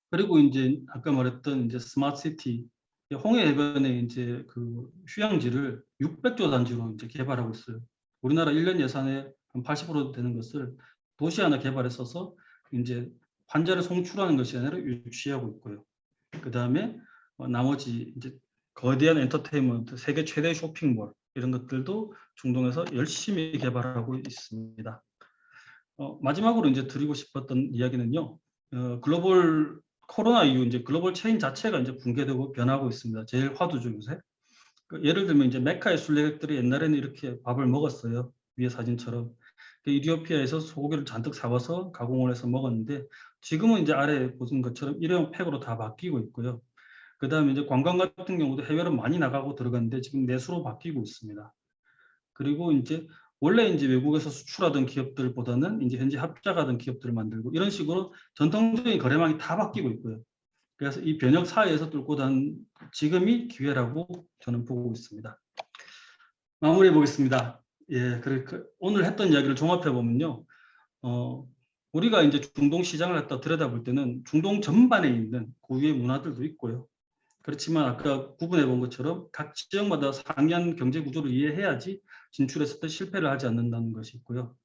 Speaker 1: 그리고 이제 아까 말했던 이제 스마트 시티 홍해 해변에 이제 그 휴양지를 600조 단지로 이제 개발하고 있어요. 우리나라 1년 예산의 한 80% 되는 것을 도시 하나 개발했어서 이제 환자를 송출하는 것이 아니라 유치하고 있고요. 그 다음에 나머지 이제 거대한 엔터테인먼트, 세계 최대 쇼핑몰 이런 것들도 중동에서 열심히 개발하고 있습니다. 마지막으로 이제 드리고 싶었던 이야기는요. 글로벌 코로나 이후 이제 글로벌 체인 자체가 이제 붕괴되고 변하고 있습니다. 제일 화두죠 요새. 예를 들면 이제 메카의 순례객들이 옛날에는 이렇게 밥을 먹었어요. 위에 사진처럼. 이디오피아에서 소고기를 잔뜩 사와서 가공을 해서 먹었는데 지금은 이제 아래 보신 것처럼 일회용 팩으로 다 바뀌고 있고요. 그다음에 이제 관광 같은 경우도 해외로 많이 나가고 들어갔는데 지금 내수로 바뀌고 있습니다. 그리고 이제 원래 이제 외국에서 수출하던 기업들보다는 이제 현재 합작하던 기업들을 만들고 이런 식으로 전통적인 거래망이 다 바뀌고 있고요. 그래서 이 변혁 사이에서 뚫고 단 지금이 기회라고 저는 보고 있습니다. 마무리해 보겠습니다. 예, 오늘 했던 이야기를 종합해 보면요. 우리가 이제 중동 시장을 갖다 들여다볼 때는 중동 전반에 있는 고유의 문화들도 있고요. 그렇지만 아까 구분해 본 것처럼 각 지역마다 상이한 경제 구조를 이해해야지 진출했을 때 실패를 하지 않는다는 것이 있고요.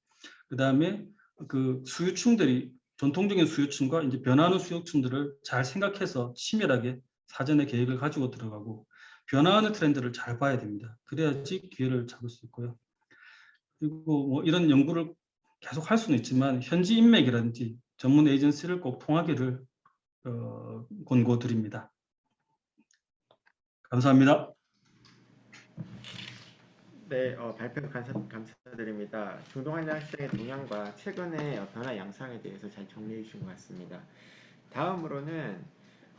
Speaker 1: 그다음에 그 수요층들이 전통적인 수요층과 이제 변화하는 수요층들을 잘 생각해서 치밀하게 사전에 계획을 가지고 들어가고 변화하는 트렌드를 잘 봐야 됩니다. 그래야지 기회를 잡을 수 있고요. 그리고 뭐 이런 연구를 계속 할 수는 있지만 현지 인맥이라든지 전문 에이전시를 꼭 통하기를 권고드립니다. 감사합니다.
Speaker 3: 네, 발표 감사드립니다. 중동 한장 시장의 동향과 최근의 변화 양상에 대해서 잘 정리해 주신 것 같습니다. 다음으로는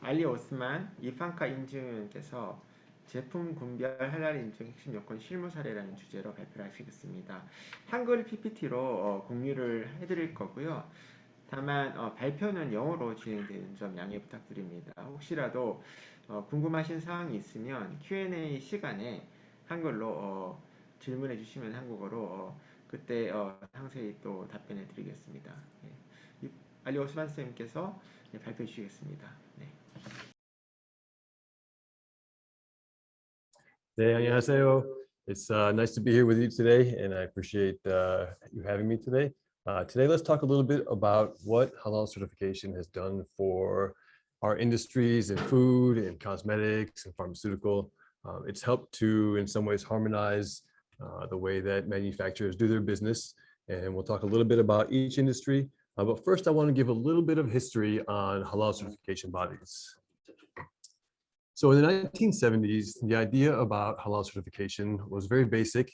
Speaker 3: 알리 오스만 이판카 인증께서 제품 군별 할랄 인증 핵심 요건 실무 사례라는 주제로 발표를 하시겠습니다. 한글 PPT로 공유를 해드릴 거고요. 다만 발표는 영어로 진행되는 점 양해 부탁드립니다. 혹시라도 궁금하신 사항이 있으면 Q&A 시간에 한글로 질문해 주시면 한국어로 그때 상세히 또 답변해 드리겠습니다. 네. 알리 오스만 선생님께서 발표해 주시겠습니다. 네.
Speaker 4: 네, 안녕하세요. It's nice to be here with you today, and I appreciate you having me today. Today, let's talk a little bit about what halal certification has done for our industries in food and cosmetics and pharmaceutical. It's helped to, in some ways, harmonize the way that manufacturers do their business. And we'll talk a little bit about each industry, But first, I want to give a little bit of history on halal certification bodies. So in the 1970s, the idea about halal certification was very basic.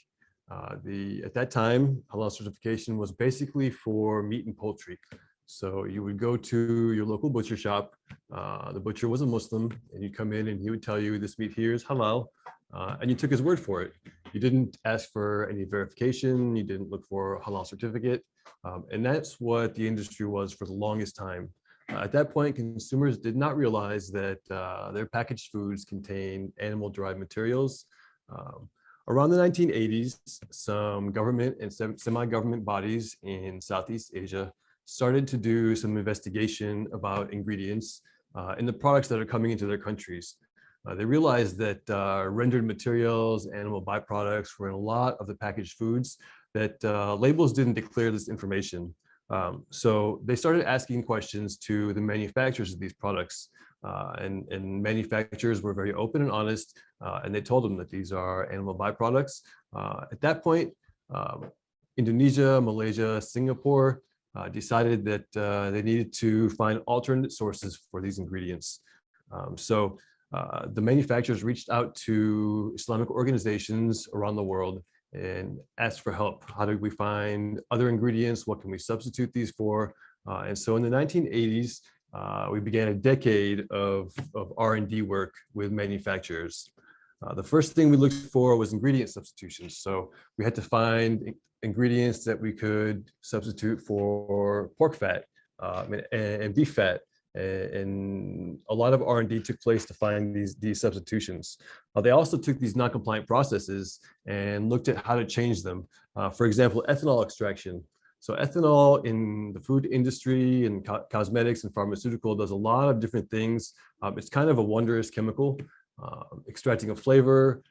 Speaker 4: At that time, halal certification was basically for meat and poultry. So you would go to your local butcher shop. The butcher was a Muslim, and you'd come in and he would tell you this meat here is halal, and you took his word for it. You didn't ask for any verification. You didn't look for a halal certificate. And that's what the industry was for the longest time. At that point, consumers did not realize that their packaged foods contain animal-derived materials. Around the 1980s, some government and semi-government bodies in Southeast Asia started to do some investigation about ingredients in the products that are coming into their countries. They realized that rendered materials, animal byproducts were in a lot of the packaged foods, that labels didn't declare this information. So they started asking questions to the manufacturers of these products, and manufacturers were very open and honest, and they told them that these are animal byproducts. At that point, Indonesia, Malaysia, Singapore decided that they needed to find alternate sources for these ingredients. So the manufacturers reached out to Islamic organizations around the world and asked for help. How do we find other ingredients? What can we substitute these for? And so in the 1980s, we began a decade of R&D work with manufacturers. The first thing we looked for was ingredient substitutions. So we had to find ingredients that we could substitute for pork fat and beef fat. And a lot of R&D took place to find these substitutions. They also took these non-compliant processes and looked at how to change them. For example, ethanol extraction. So ethanol in the food industry and cosmetics and pharmaceutical does a lot of different things. It's kind of a wondrous chemical, extracting a flavor,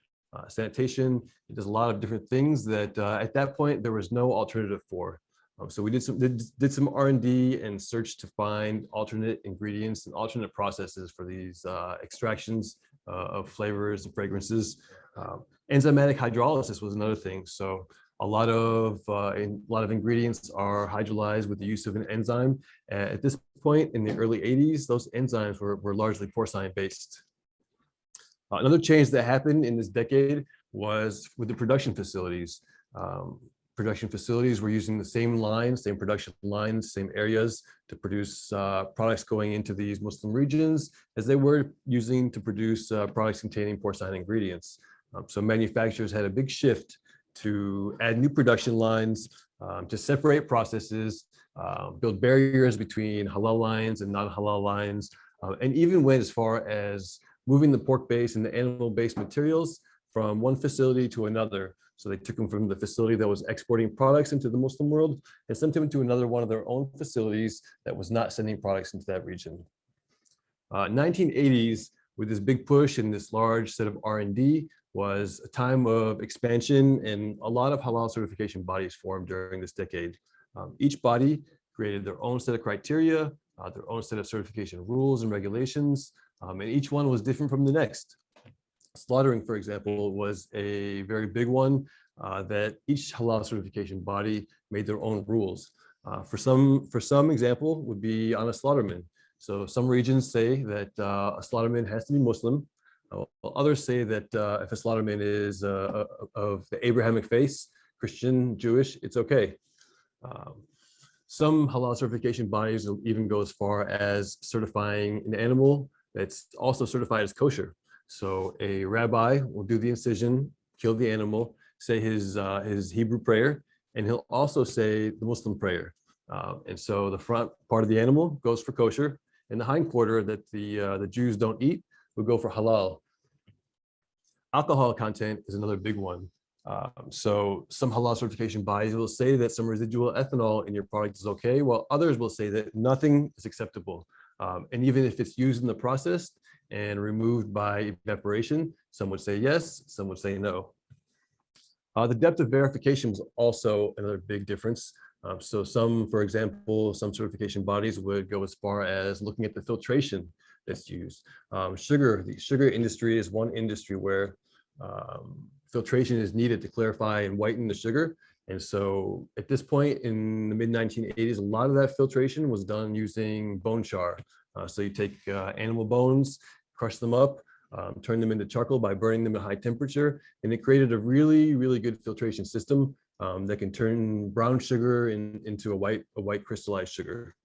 Speaker 4: sanitation. It does a lot of different things that at that point there was no alternative for. So we did some R&D and searched to find alternate ingredients and alternate processes for these extractions of flavors and fragrances. Enzymatic hydrolysis was another thing. So a lot of ingredients are hydrolyzed with the use of an enzyme. At this point in the early 80s, those enzymes were largely porcine based. Another change that happened in this decade was with the production facilities. Production facilities were using the same lines, same production lines, same areas to produce products going into these Muslim regions as they were using to produce products containing porcine ingredients. So manufacturers had a big shift to add new production lines, to separate processes, build barriers between halal lines and non-halal lines, and even went as far as moving the pork-based and the animal-based materials from one facility to another. So they took them from the facility that was exporting products into the Muslim world and sent them to another one of their own facilities that was not sending products into that region. 1980s, with this big push and this large set of R&D, was a time of expansion, and a lot of halal certification bodies formed during this decade. Each body created their own set of criteria, their own set of certification rules and regulations, and each one was different from the next. Slaughtering, for example, was a very big one that each halal certification body made their own rules. For some example would be on a slaughterman. So some regions say that a slaughterman has to be Muslim. While others say that if a slaughterman is of the Abrahamic faith, Christian, Jewish, it's okay. Some halal certification bodies will even go as far as certifying an animal that's also certified as kosher. So a rabbi will do the incision, kill the animal, say his Hebrew prayer, and he'll also say the Muslim prayer. And so the front part of the animal goes for kosher, and the hind quarter that the Jews don't eat will go for halal. Alcohol content is another big one. So some halal certification bodies will say that some residual ethanol in your product is okay, while others will say that nothing is acceptable. And even if it's used in the process and removed by evaporation, some would say yes, some would say no. The depth of verification was also another big difference. So some, for example, some certification bodies would go as far as looking at the filtration that's used. The sugar industry is one industry where filtration is needed to clarify and whiten the sugar. And so at this point in the mid 1980s, a lot of that filtration was done using bone char. So you take animal bones, crush them up, turn them into charcoal by burning them at high temperature, and it created a really, really good filtration system that can turn brown sugar into a white crystallized sugar.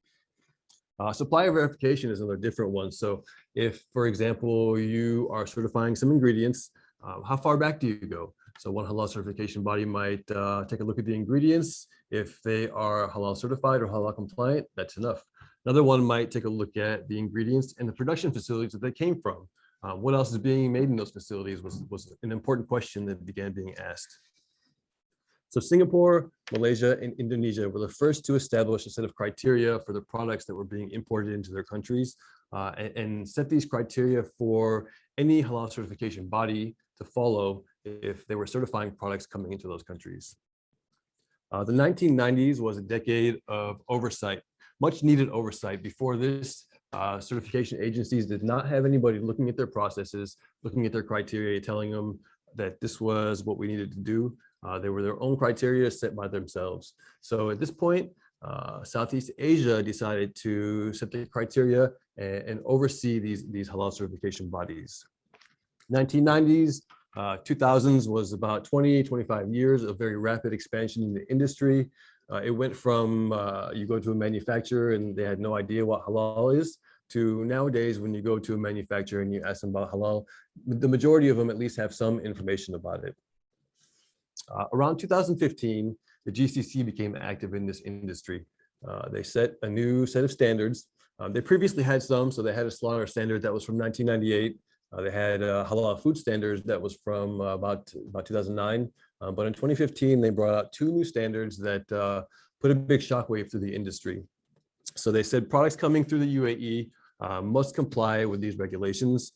Speaker 4: Supplier verification is another different one. So if, for example, you are certifying some ingredients, how far back do you go? So one halal certification body might take a look at the ingredients. If they are halal certified or halal compliant, that's enough. Another one might take a look at the ingredients and the production facilities that they came from. What else is being made in those facilities was an important question that began being asked. So Singapore, Malaysia, and Indonesia were the first to establish a set of criteria for the products that were being imported into their countries and set these criteria for any halal certification body to follow if they were certifying products coming into those countries. The 1990s was a decade of oversight, much needed oversight. Before this, certification agencies did not have anybody looking at their processes, looking at their criteria, telling them that this was what we needed to do. They were their own criteria set by themselves. So at this point, Southeast Asia decided to set the criteria and oversee these halal certification bodies. 1990s, 2000s was about 25 years of very rapid expansion in the industry. It went from you go to a manufacturer and they had no idea what halal is, to nowadays when you go to a manufacturer and you ask them about halal, the majority of them at least have some information about it. Around 2015, the GCC became active in this industry. They set a new set of standards. They previously had some, so they had a slaughter standard that was from 1998. They had halal food standards that was from about 2009. But in 2015, they brought out two new standards that put a big shockwave through the industry. So they said products coming through the UAE must comply with these regulations.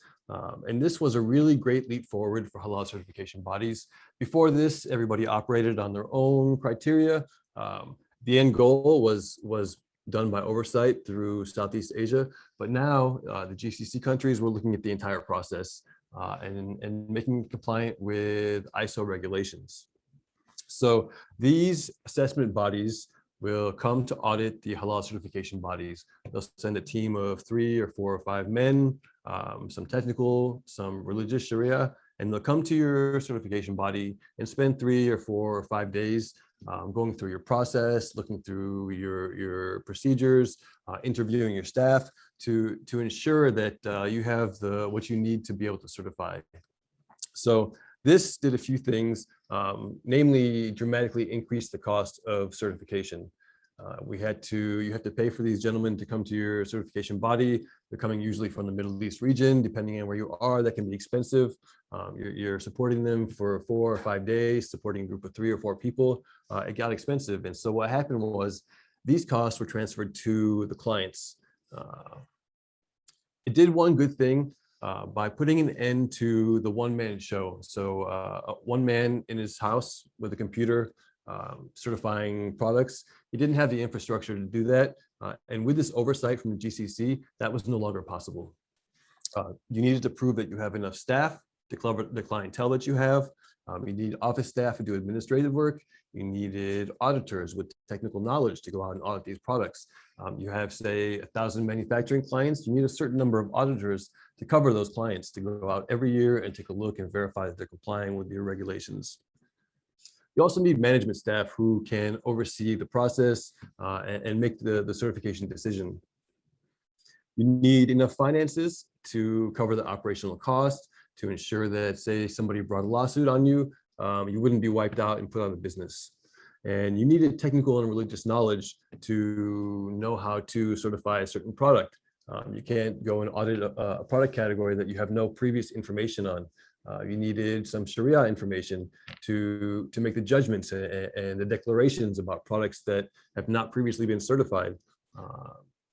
Speaker 4: And this was a really great leap forward for halal certification bodies. Before this, everybody operated on their own criteria. The end goal was done by oversight through Southeast Asia, but now the GCC countries were looking at the entire process and making it compliant with ISO regulations. So these assessment bodies will come to audit the halal certification bodies. They'll send a team of 3 or 4 or 5 men, some technical, some religious Sharia, and they'll come to your certification body and spend 3 or 4 or 5 days going through your process, looking through your procedures, interviewing your staff to ensure that you have what you need to be able to certify. So this did a few things, namely dramatically increase the cost of certification. You have to pay for these gentlemen to come to your certification body. They're coming usually from the Middle East region. Depending on where you are, that can be expensive. You're supporting them for 4 or 5 days, supporting a group of 3 or 4 people. It got expensive. And so what happened was these costs were transferred to the clients. It did one good thing by putting an end to the one-man show. So one man in his house with a computer certifying products. He didn't have the infrastructure to do that. And with this oversight from the GCC, that was no longer possible. You needed to prove that you have enough staff to cover the clientele that you have. You need office staff to do administrative work. You needed auditors with technical knowledge to go out and audit these products. You have, say, 1,000 manufacturing clients. You need a certain number of auditors to cover those clients to go out every year and take a look and verify that they're complying with your regulations. You also need management staff who can oversee the process and make the certification decision. You need enough finances to cover the operational costs to ensure that, say, somebody brought a lawsuit on you, you wouldn't be wiped out and put out of business. And you needed technical and religious knowledge to know how to certify a certain product. You can't go and audit a product category that you have no previous information on. You needed some Sharia information to make the judgments and the declarations about products that have not previously been certified.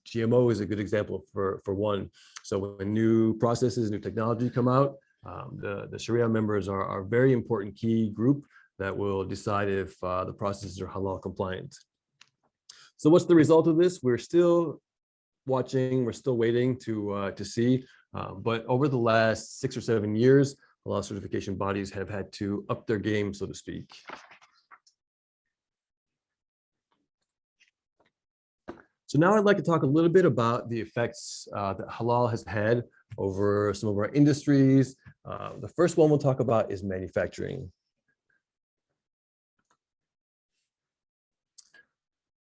Speaker 4: GMO is a good example for one. So when new processes, new technology come out, the Sharia members are a very important key group that will decide if the processes are halal compliant. So what's the result of this? We're still watching, we're still waiting to see. But over the last 6 or 7 years, halal certification bodies have had to up their game, so to speak. So now I'd like to talk a little bit about the effects that halal has had over some of our industries. The first one we'll talk about is manufacturing.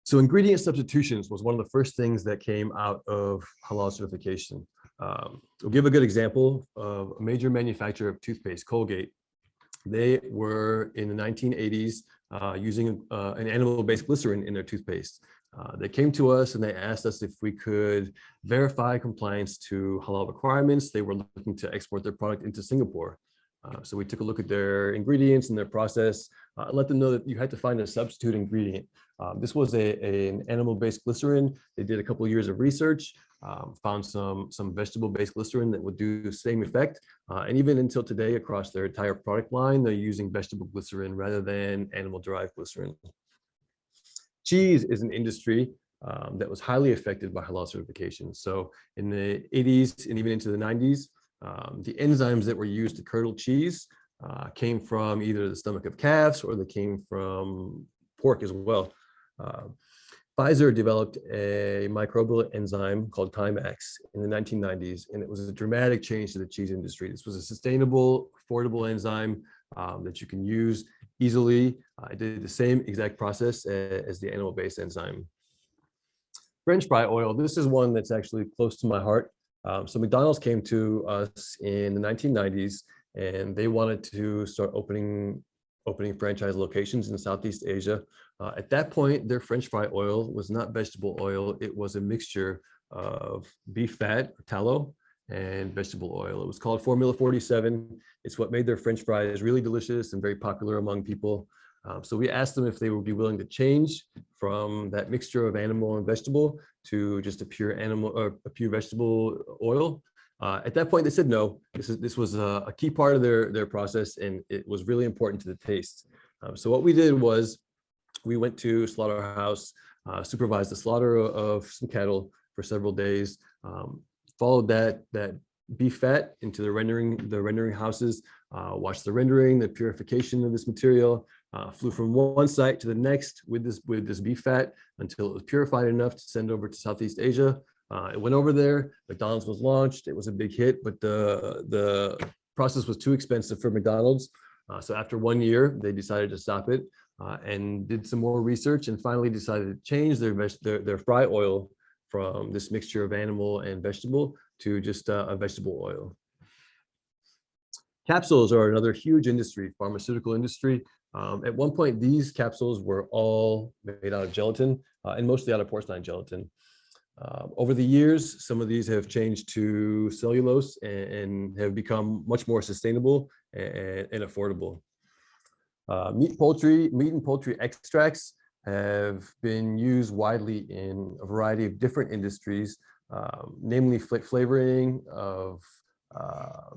Speaker 4: So ingredient substitutions was one of the first things that came out of halal certification. We'll give a good example of a major manufacturer of toothpaste, Colgate. They were in the 1980s using an animal-based glycerin in their toothpaste. They came to us and they asked us if we could verify compliance to halal requirements. They were looking to export their product into Singapore. So we took a look at their ingredients and their process, let them know that you had to find a substitute ingredient. This was an animal-based glycerin. They did a couple of years of research, found some vegetable-based glycerin that would do the same effect. And even until today, across their entire product line, they're using vegetable glycerin rather than animal-derived glycerin. Cheese is an industry that was highly affected by halal certification. So in the 80s and even into the 90s, the enzymes that were used to curdle cheese came from either the stomach of calves or they came from pork as well. Pfizer developed a microbial enzyme called Chymax in the 1990s, and it was a dramatic change to the cheese industry. This was a sustainable, affordable enzyme that you can use easily. It did the same exact process as the animal-based enzyme. French fry oil, this is one that's actually close to my heart. So McDonald's came to us in the 1990s, and they wanted to start opening franchise locations in Southeast Asia. At that point, their French fry oil was not vegetable oil. It was a mixture of beef fat, tallow, and vegetable oil. It was called Formula 47. It's what made their French fries really delicious and very popular among people. So we asked them if they would be willing to change from that mixture of animal and vegetable to just a pure animal or a pure vegetable oil. At that point, they said no. This was a key part of their process, and it was really important to the taste. So what we did was we went to slaughterhouse, supervised the slaughter of some cattle for several days, followed that beef fat into the rendering houses, watched the rendering, the purification of this material, flew from one site to the next with this beef fat until it was purified enough to send over to Southeast Asia. It went over there. McDonald's was launched. It was a big hit, but the process was too expensive for McDonald's. So after 1 year, they decided to stop it and did some more research and finally decided to change their fry oil from this mixture of animal and vegetable to just a vegetable oil. Capsules are another huge industry, pharmaceutical industry. At one point, these capsules were all made out of gelatin and mostly out of porcine gelatin. Over the years, some of these have changed to cellulose and have become much more sustainable and affordable. Meat and poultry extracts have been used widely in a variety of different industries, namely flavoring of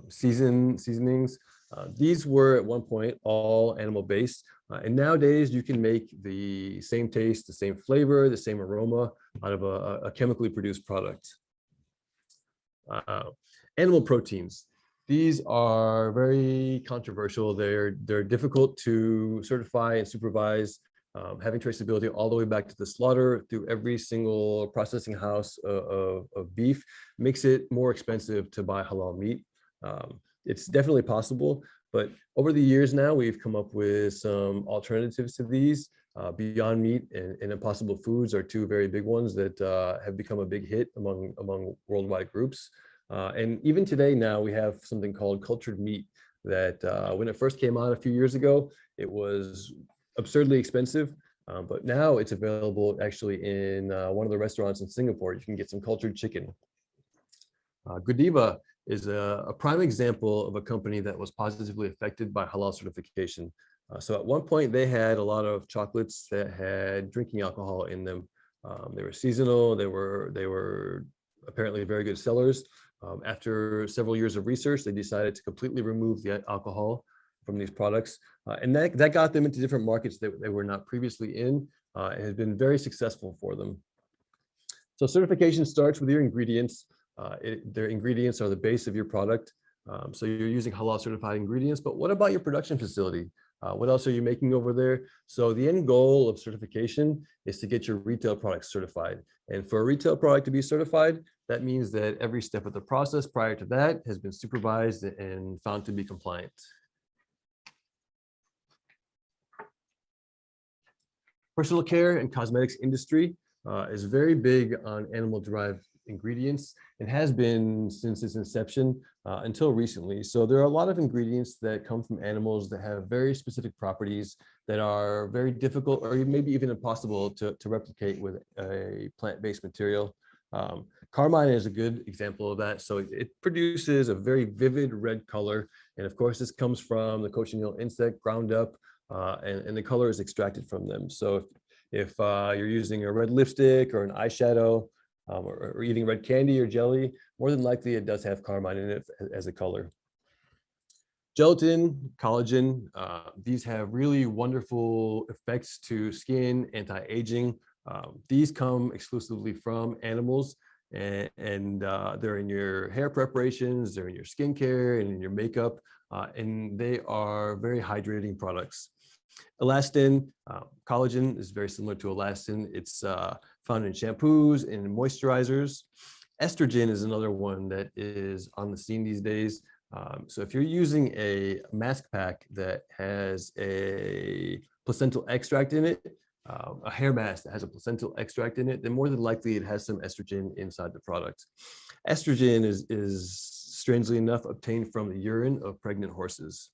Speaker 4: seasonings. These were at one point all animal-based, and nowadays you can make the same taste, the same flavor, the same aroma out of a chemically produced product. Animal proteins. These are very controversial. They're difficult to certify and supervise. Having traceability all the way back to the slaughter through every single processing house of beef makes it more expensive to buy halal meat. It's definitely possible, but over the years now, we've come up with some alternatives to these. Beyond Meat and Impossible Foods are two very big ones that have become a big hit among worldwide groups. And even today now, we have something called cultured meat that when it first came out a few years ago, it was absurdly expensive, but now it's available actually in one of the restaurants in Singapore. You can get some cultured chicken. Godiva is a prime example of a company that was positively affected by halal certification. So at one point they had a lot of chocolates that had drinking alcohol in them. They were seasonal. They were apparently very good sellers. After several years of research, they decided to completely remove the alcohol from these products. And that got them into different markets that they were not previously in. It has been very successful for them. So certification starts with your ingredients. Their ingredients are the base of your product. So you're using halal certified ingredients, but what about your production facility? What else are you making over there? So the end goal of certification is to get your retail products certified. And for a retail product to be certified, that means that every step of the process prior to that has been supervised and found to be compliant. Personal care and cosmetics industry is very big on animal-derived ingredients and has been since its inception until recently. So there are a lot of ingredients that come from animals that have very specific properties that are very difficult or maybe even impossible to replicate with a plant-based material. Carmine is a good example of that. So it produces a very vivid red color. And of course, this comes from the cochineal insect ground up and the color is extracted from them. So if you're using a red lipstick or an eyeshadow, or eating red candy or jelly, more than likely it does have carmine in it as a color. Gelatin, collagen, these have really wonderful effects to skin, anti-aging. These come exclusively from animals and they're in your hair preparations, they're in your skincare and in your makeup, and they are very hydrating products. Elastin, collagen is very similar to elastin. It's found in shampoos and in moisturizers. Estrogen is another one that is on the scene these days. So if you're using a mask pack that has a placental extract in it, a hair mask that has a placental extract in it, then more than likely it has some estrogen inside the product. Estrogen is strangely enough obtained from the urine of pregnant horses.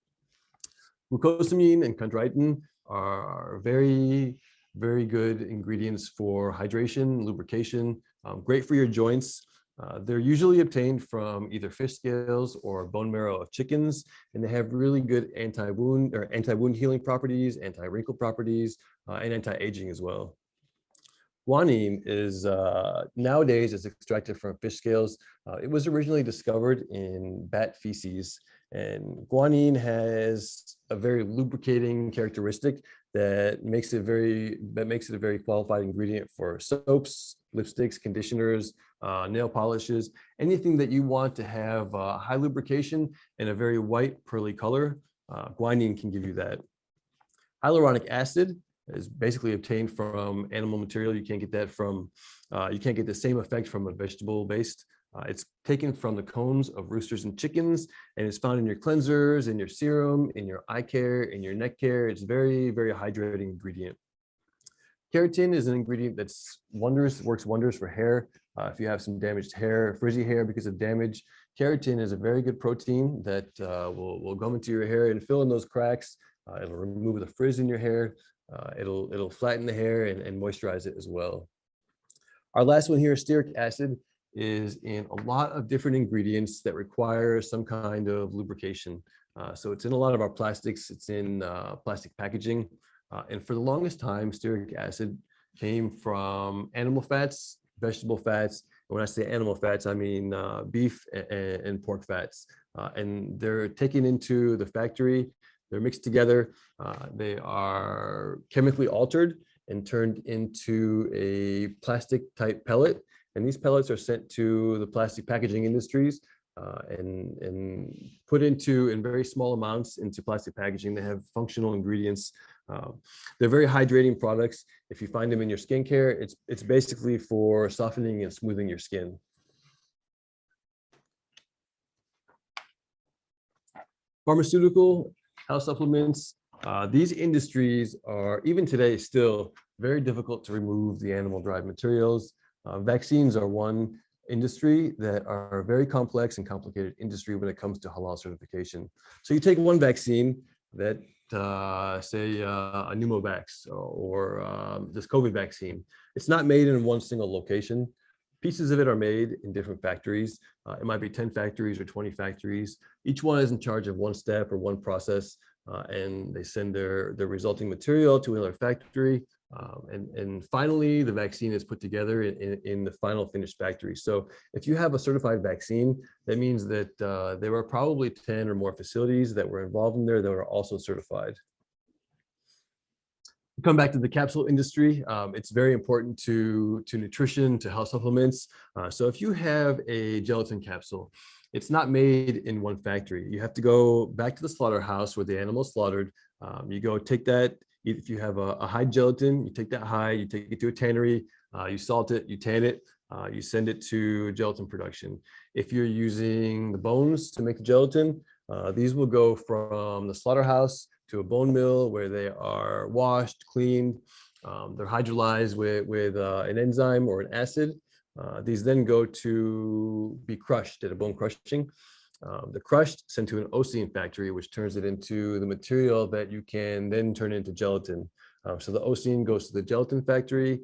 Speaker 4: Glucosamine and chondroitin are very, very good ingredients for hydration, lubrication, great for your joints. They're usually obtained from either fish scales or bone marrow of chickens, and they have really good anti-wound healing properties, anti-wrinkle properties, and anti-aging as well. Guanine is nowadays is extracted from fish scales. It was originally discovered in bat feces, and guanine has a very lubricating characteristic that makes it a very qualified ingredient for soaps, lipsticks, conditioners, nail polishes, anything that you want to have high lubrication and a very white pearly color. Guanine can give you that. Hyaluronic acid is basically obtained from animal material. You can't get that from, you can't get the same effect from a vegetable based. It's taken from the cones of roosters and chickens, and it's found in your cleansers, in your serum, in your eye care, in your neck care. It's very, very hydrating ingredient. Keratin is an ingredient that's works wonders for hair. If you have some damaged hair, frizzy hair because of damage, keratin is a very good protein that will go into your hair and fill in those cracks. It'll remove the frizz in your hair. It'll flatten the hair and moisturize it as well. Our last one here, stearic acid, is in a lot of different ingredients that require some kind of lubrication. So it's in a lot of our plastics. It's in plastic packaging. And for the longest time, stearic acid came from animal fats, vegetable fats. And when I say animal fats, I mean beef and pork fats. And they're taken into the factory. They're mixed together. They are chemically altered and turned into a plastic type pellet. And these pellets are sent to the plastic packaging industries and put into in very small amounts into plastic packaging. They have functional ingredients. They're very hydrating products. If you find them in your skincare, it's basically for softening and smoothing your skin. Pharmaceutical, health supplements. These industries are even today still very difficult to remove the animal-derived materials. Vaccines are one industry that are a very complex and complicated industry when it comes to halal certification. So you take one vaccine that, say, a pneumovax or this COVID vaccine. It's not made in one single location. Pieces of it are made in different factories. It might be 10 factories or 20 factories. Each one is in charge of one step or one process, and they send their resulting material to another factory. And finally, the vaccine is put together in the final finished factory. So if you have a certified vaccine, that means that there were probably 10 or more facilities that were involved in there that were also certified. Come back to the capsule industry. It's very important to nutrition, to health supplements. So if you have a gelatin capsule, it's not made in one factory. You have to go back to the slaughterhouse where the animal is slaughtered. You go take that, if you have a hide gelatin, you take that hide, you take it to a tannery, you salt it, you tan it, you send it to gelatin production. If you're using the bones to make the gelatin, these will go from the slaughterhouse to a bone mill where they are washed, cleaned, they're hydrolyzed with an enzyme or an acid. These then go to be crushed at a bone crushing. The crushed sent to an Ocean factory, which turns it into the material that you can then turn into gelatin. So the Ocean goes to the gelatin factory.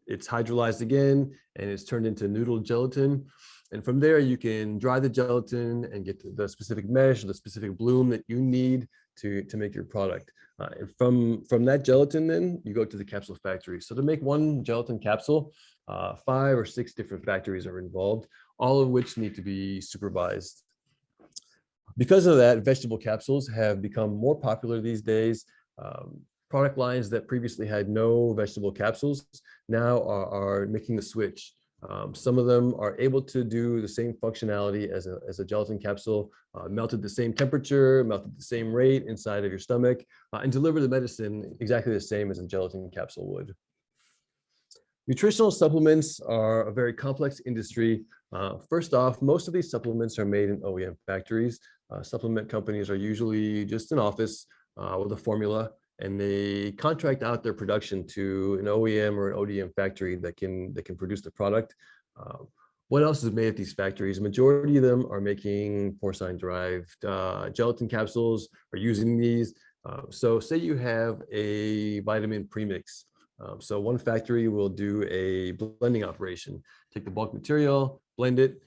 Speaker 4: It's hydrolyzed again, and it's turned into noodle gelatin. And from there, you can dry the gelatin and get the specific mesh, the specific bloom that you need to make your product. And from that gelatin, then you go to the capsule factory. So to make one gelatin capsule, 5 or 6 different factories are involved, all of which need to be supervised. Because of that, vegetable capsules have become more popular these days. Product lines that previously had no vegetable capsules now are making the switch. Some of them are able to do the same functionality as a gelatin capsule, melted the same temperature, melted the same rate inside of your stomach, and deliver the medicine exactly the same as a gelatin capsule would. Nutritional supplements are a very complex industry. First off, most of these supplements are made in OEM factories. Supplement companies are usually just an office with a formula, and they contract out their production to an OEM or an ODM factory that can produce the product. What else is made at these factories? A majority of them are making porcine-derived gelatin capsules, or using these. So say you have a vitamin premix. So one factory will do a blending operation, take the bulk material, blend it,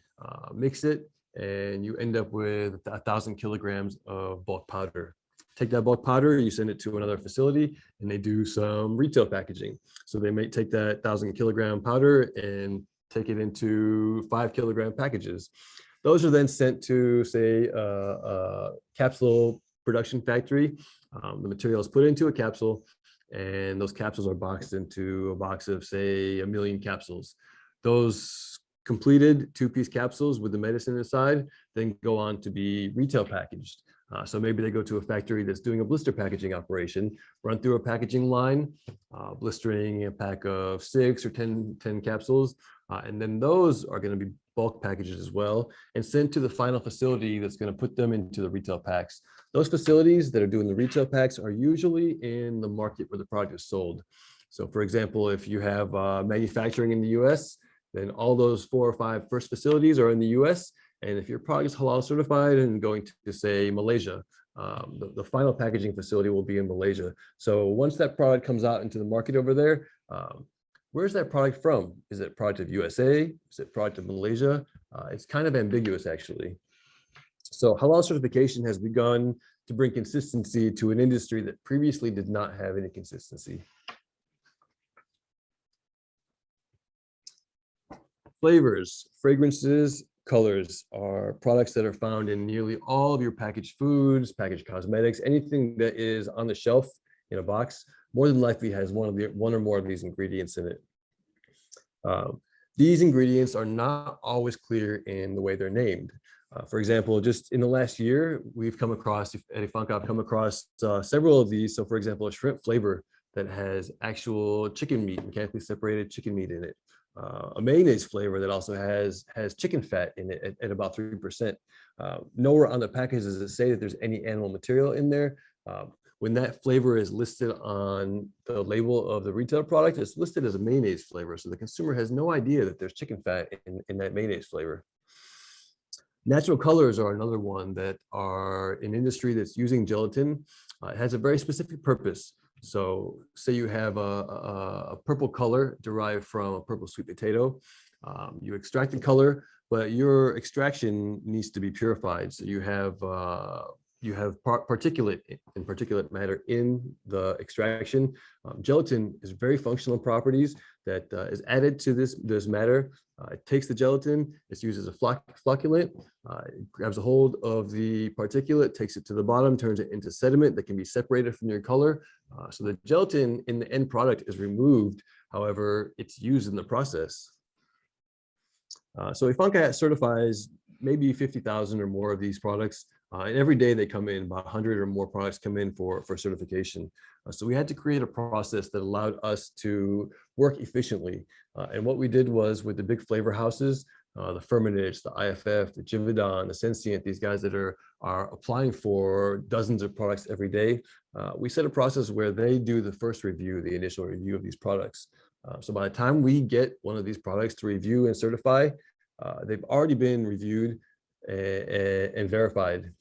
Speaker 4: mix it, and you end up with 1,000 kilograms of bulk powder. Take that bulk powder, you send it to another facility, and they do some retail packaging. So they may take that 1,000 kilogram powder and take it into 5 kilogram packages. Those are then sent to, say, a capsule production factory. The material is put into a capsule, and those capsules are boxed into a box of, say, 1 million capsules. Those completed 2-piece capsules with the medicine inside then go on to be retail packaged. So maybe they go to a factory that's doing a blister packaging operation, run through a packaging line, blistering a pack of 6 or 10 capsules, and then those are going to be bulk packages as well, and sent to the final facility that's going to put them into the retail packs. Those facilities that are doing the retail packs are usually in the market where the product is sold. So for example, if you have manufacturing in the US, then all those 4 or 5 first facilities are in the US. And if your product is halal certified and going to say Malaysia, the final packaging facility will be in Malaysia. So once that product comes out into the market over there, where's that product from? Is it product of USA? Is it product of Malaysia? It's kind of ambiguous, actually. So halal certification has begun to bring consistency to an industry that previously did not have any consistency. Flavors, fragrances, colors are products that are found in nearly all of your packaged foods, packaged cosmetics, anything that is on the shelf in a box, more than likely has one or more of these ingredients in it. These ingredients are not always clear in the way they're named. For example, just in the last year, we've come across, at Ifanka, I've come across several of these. So for example, a shrimp flavor that has actual chicken meat, mechanically separated chicken meat in it. A mayonnaise flavor that also has chicken fat in it at about 3%. Nowhere on the package does it say that there's any animal material in there. When that flavor is listed on the label of the retail product, it's listed as a mayonnaise flavor. So the consumer has no idea that there's chicken fat in that mayonnaise flavor. Natural colors are another one that are an industry that's using gelatin. It has a very specific purpose. So say you have a purple color derived from a purple sweet potato. You extract the color, but your extraction needs to be purified. So you have particulate and particulate matter in the extraction. Gelatin is very functional properties that is added to this matter. It takes the gelatin, it's used as a flocculant, it grabs a hold of the particulate, takes it to the bottom, turns it into sediment that can be separated from your color. So the gelatin in the end product is removed, however, it's used in the process. So Ifanka certifies maybe 50,000 or more of these products. And every day they come in, about 100 or more products come in for certification. So we had to create a process that allowed us to work efficiently. And what we did was with the big flavor houses, the Firmenich, the IFF, the Givaudan, the Sensient, these guys that are applying for dozens of products every day, we set a process where they do the first review, the initial review of these products. So by the time we get one of these products to review and certify, they've already been reviewed and verified.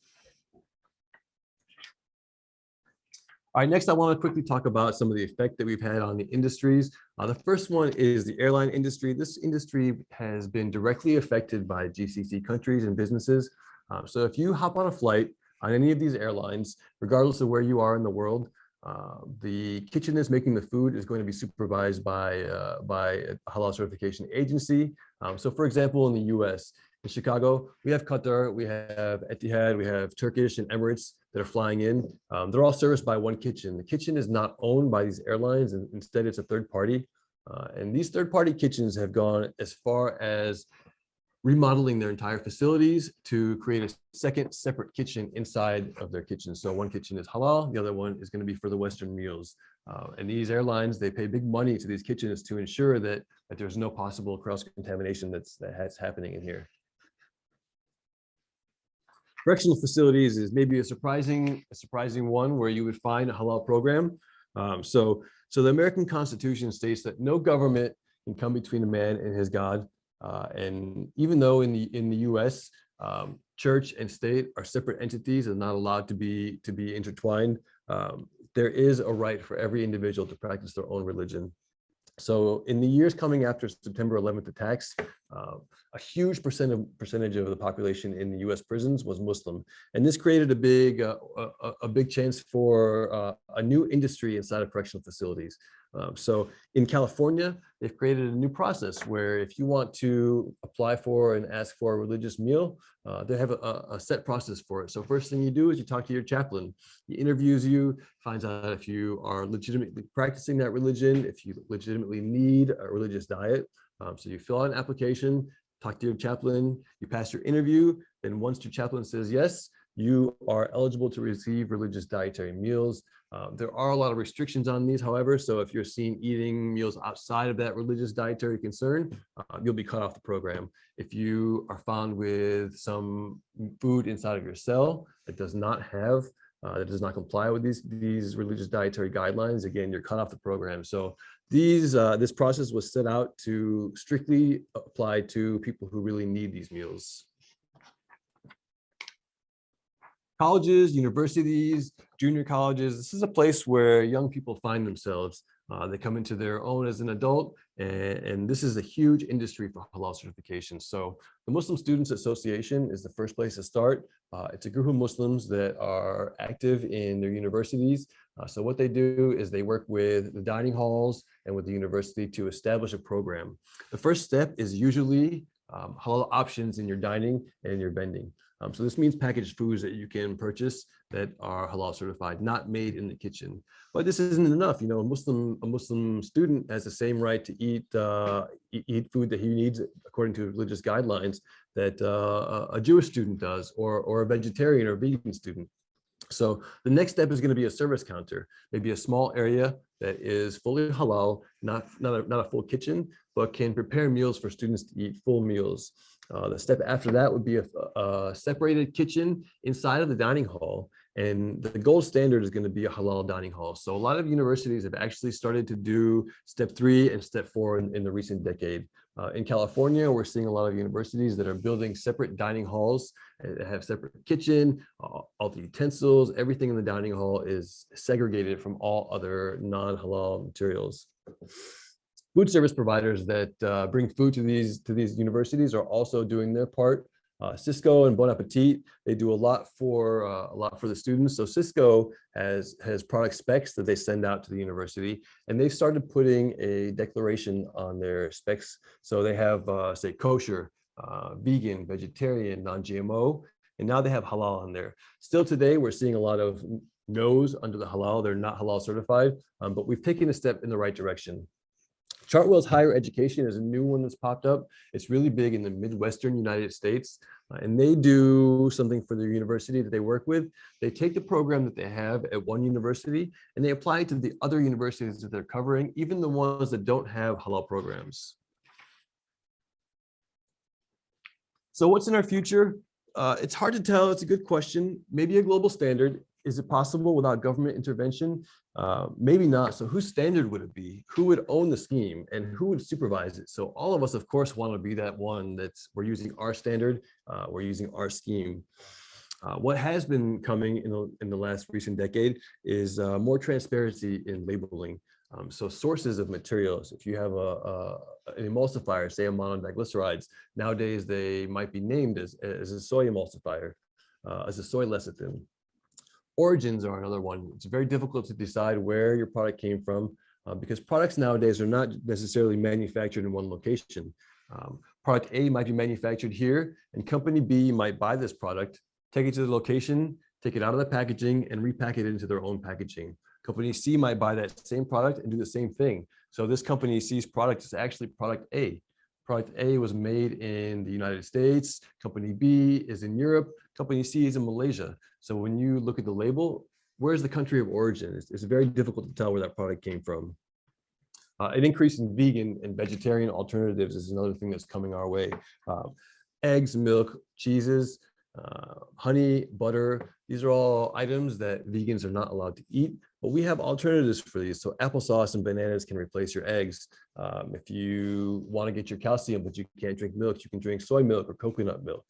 Speaker 4: All right, next I want to quickly talk about some of the effect that we've had on the industries. The first one is the airline industry. This industry has been directly affected by GCC countries and businesses. So if you hop on a flight on any of these airlines, regardless of where you are in the world, the kitchen that's making the food is going to be supervised by a halal certification agency. So for example, in the US, in Chicago, we have Qatar, we have Etihad, we have Turkish and Emirates that are flying in. They're all serviced by one kitchen. The kitchen is not owned by these airlines, and instead it's a third party. And these third party kitchens have gone as far as remodeling their entire facilities to create a second separate kitchen inside of their kitchen. So one kitchen is halal, the other one is going to be for the Western meals. And these airlines, they pay big money to these kitchens to ensure that there's no possible cross-contamination that's happening in here. Correctional facilities is maybe a surprising one where you would find a halal program. So the American Constitution states that no government can come between a man and his God. And even though in the U.S., church and state are separate entities and not allowed to be intertwined, there is a right for every individual to practice their own religion. So in the years coming after September 11th attacks, a huge percentage of the population in the U.S. prisons was Muslim, and this created a big chance for a new industry inside of correctional facilities. So in California, they've created a new process where if you want to apply for and ask for a religious meal, they have a set process for it. So first thing you do is you talk to your chaplain. He interviews you, finds out if you are legitimately practicing that religion, if you legitimately need a religious diet. So you fill out an application, talk to your chaplain, you pass your interview, and once your chaplain says yes, you are eligible to receive religious dietary meals. There are a lot of restrictions on these, however, so if you're seen eating meals outside of that religious dietary concern, you'll be cut off the program. If you are found with some food inside of your cell that does not comply with these religious dietary guidelines, again, you're cut off the program. So this process was set out to strictly apply to people who really need these meals. Colleges, universities, junior colleges, this is a place where young people find themselves. They come into their own as an adult, and this is a huge industry for halal certification. So the Muslim Students Association is the first place to start. It's a group of Muslims that are active in their universities. So what they do is they work with the dining halls and with the university to establish a program. The first step is usually halal options in your dining and in your vending. So this means packaged foods that you can purchase that are halal certified, not made in the kitchen. But this isn't enough. You know, a Muslim student has the same right to eat food that he needs according to religious guidelines that a Jewish student does, or a vegetarian or vegan student. So the next step is going to be a service counter, maybe a small area that is fully halal, not a full kitchen, but can prepare meals for students to eat full meals. The step after that would be a separated kitchen inside of the dining hall. And the gold standard is going to be a halal dining hall. So a lot of universities have actually started to do step 3 and step 4 in the recent decade. In California, we're seeing a lot of universities that are building separate dining halls that have separate kitchen, all the utensils, everything in the dining hall is segregated from all other non-halal materials. Food service providers that bring food to these universities are also doing their part. Cisco and Bon Appetit, they do a lot for the students. So Cisco has product specs that they send out to the university, and they started putting a declaration on their specs. So they have say kosher, vegan, vegetarian, non-GMO, and now they have halal on there. Still today, we're seeing a lot of no's under the halal. They're not halal certified, but we've taken a step in the right direction. Chartwell's Higher Education is a new one that's popped up. It's really big in the Midwestern United States, and they do something for their university that they work with. They take the program that they have at one university and they apply it to the other universities that they're covering, even the ones that don't have halal programs. So what's in our future? It's hard to tell. It's a good question. Maybe a global standard. Is it possible without government intervention? Maybe not. So whose standard would it be? Who would own the scheme and who would supervise it? So all of us, of course, want to be that one that's we're using our standard, we're using our scheme. What has been coming in the last recent decade is more transparency in labeling. So sources of materials, if you have an emulsifier, say a monodiglycerides, nowadays they might be named as a soy emulsifier, as a soy lecithin. Origins are another one. It's very difficult to decide where your product came from because products nowadays are not necessarily manufactured in one location. Product A might be manufactured here and company B might buy this product, take it to the location, take it out of the packaging and repack it into their own packaging. Company C might buy that same product and do the same thing. So this company C's product is actually product A. Product A was made in the United States, company B is in Europe, company C is in Malaysia. So when you look at the label, where's the country of origin? It's very difficult to tell where that product came from. An increase in vegan and vegetarian alternatives is another thing that's coming our way. Eggs, milk, cheeses, honey, butter, these are all items that vegans are not allowed to eat, but we have alternatives for these. So applesauce and bananas can replace your eggs. If you want to get your calcium, but you can't drink milk, you can drink soy milk or coconut milk.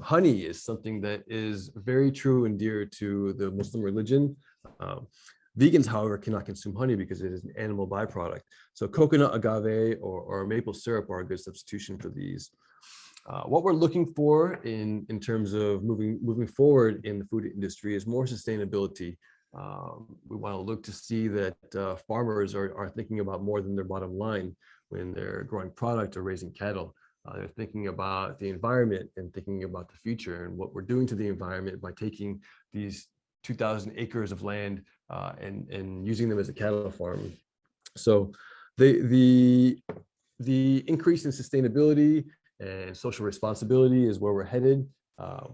Speaker 4: Honey is something that is very true and dear to the Muslim religion. Vegans, however, cannot consume honey because it is an animal byproduct. So coconut, agave, or maple syrup are a good substitution for these. What we're looking for in terms of moving forward in the food industry is more sustainability. We want to look to see that farmers are thinking about more than their bottom line when they're growing product or raising cattle. They're thinking about the environment and thinking about the future and what we're doing to the environment by taking these 2,000 acres of land and using them as a cattle farm. So the increase in sustainability and social responsibility is where we're headed.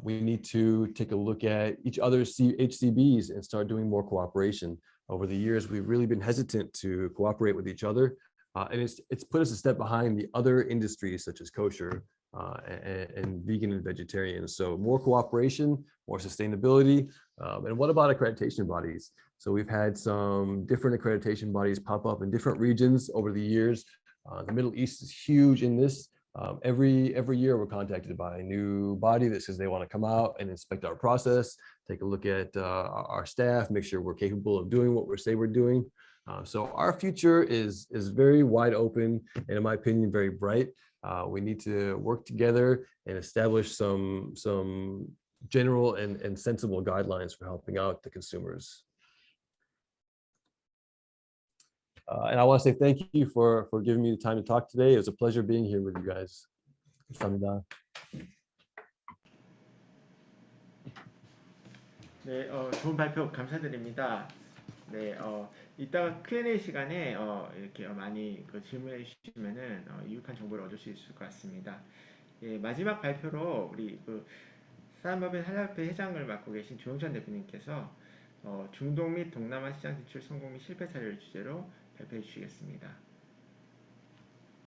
Speaker 4: We need to take a look at each other's HCBs and start doing more cooperation. Over the years, we've really been hesitant to cooperate with each other. And it's put us a step behind the other industries such as kosher and vegan and vegetarian. So more cooperation, more sustainability. And what about accreditation bodies? So we've had some different accreditation bodies pop up in different regions over the years. The Middle East is huge in this. Every year we're contacted by a new body that says they want to come out and inspect our process, take a look at our staff, make sure we're capable of doing what we say we're doing. So our future is very wide open and, in my opinion, very bright. We need to work together and establish some general and sensible guidelines for helping out the consumers. And I want to say thank you for giving me the time to talk today. It was a pleasure being here with you guys. 감사합니다.
Speaker 3: 네, 좋은 발표 감사드립니다. 네, 이따가 Q&A 시간에 이렇게 많이 질문해 주시면은 유익한 정보를 얻을 수 있을 것 같습니다. 예, 마지막 발표로 우리 사람법인 한랄협회 회장을 맡고 계신 조영찬 대표님께서 중동 및 동남아 시장 진출 성공 및 실패 사례를 주제로 발표해 주시겠습니다.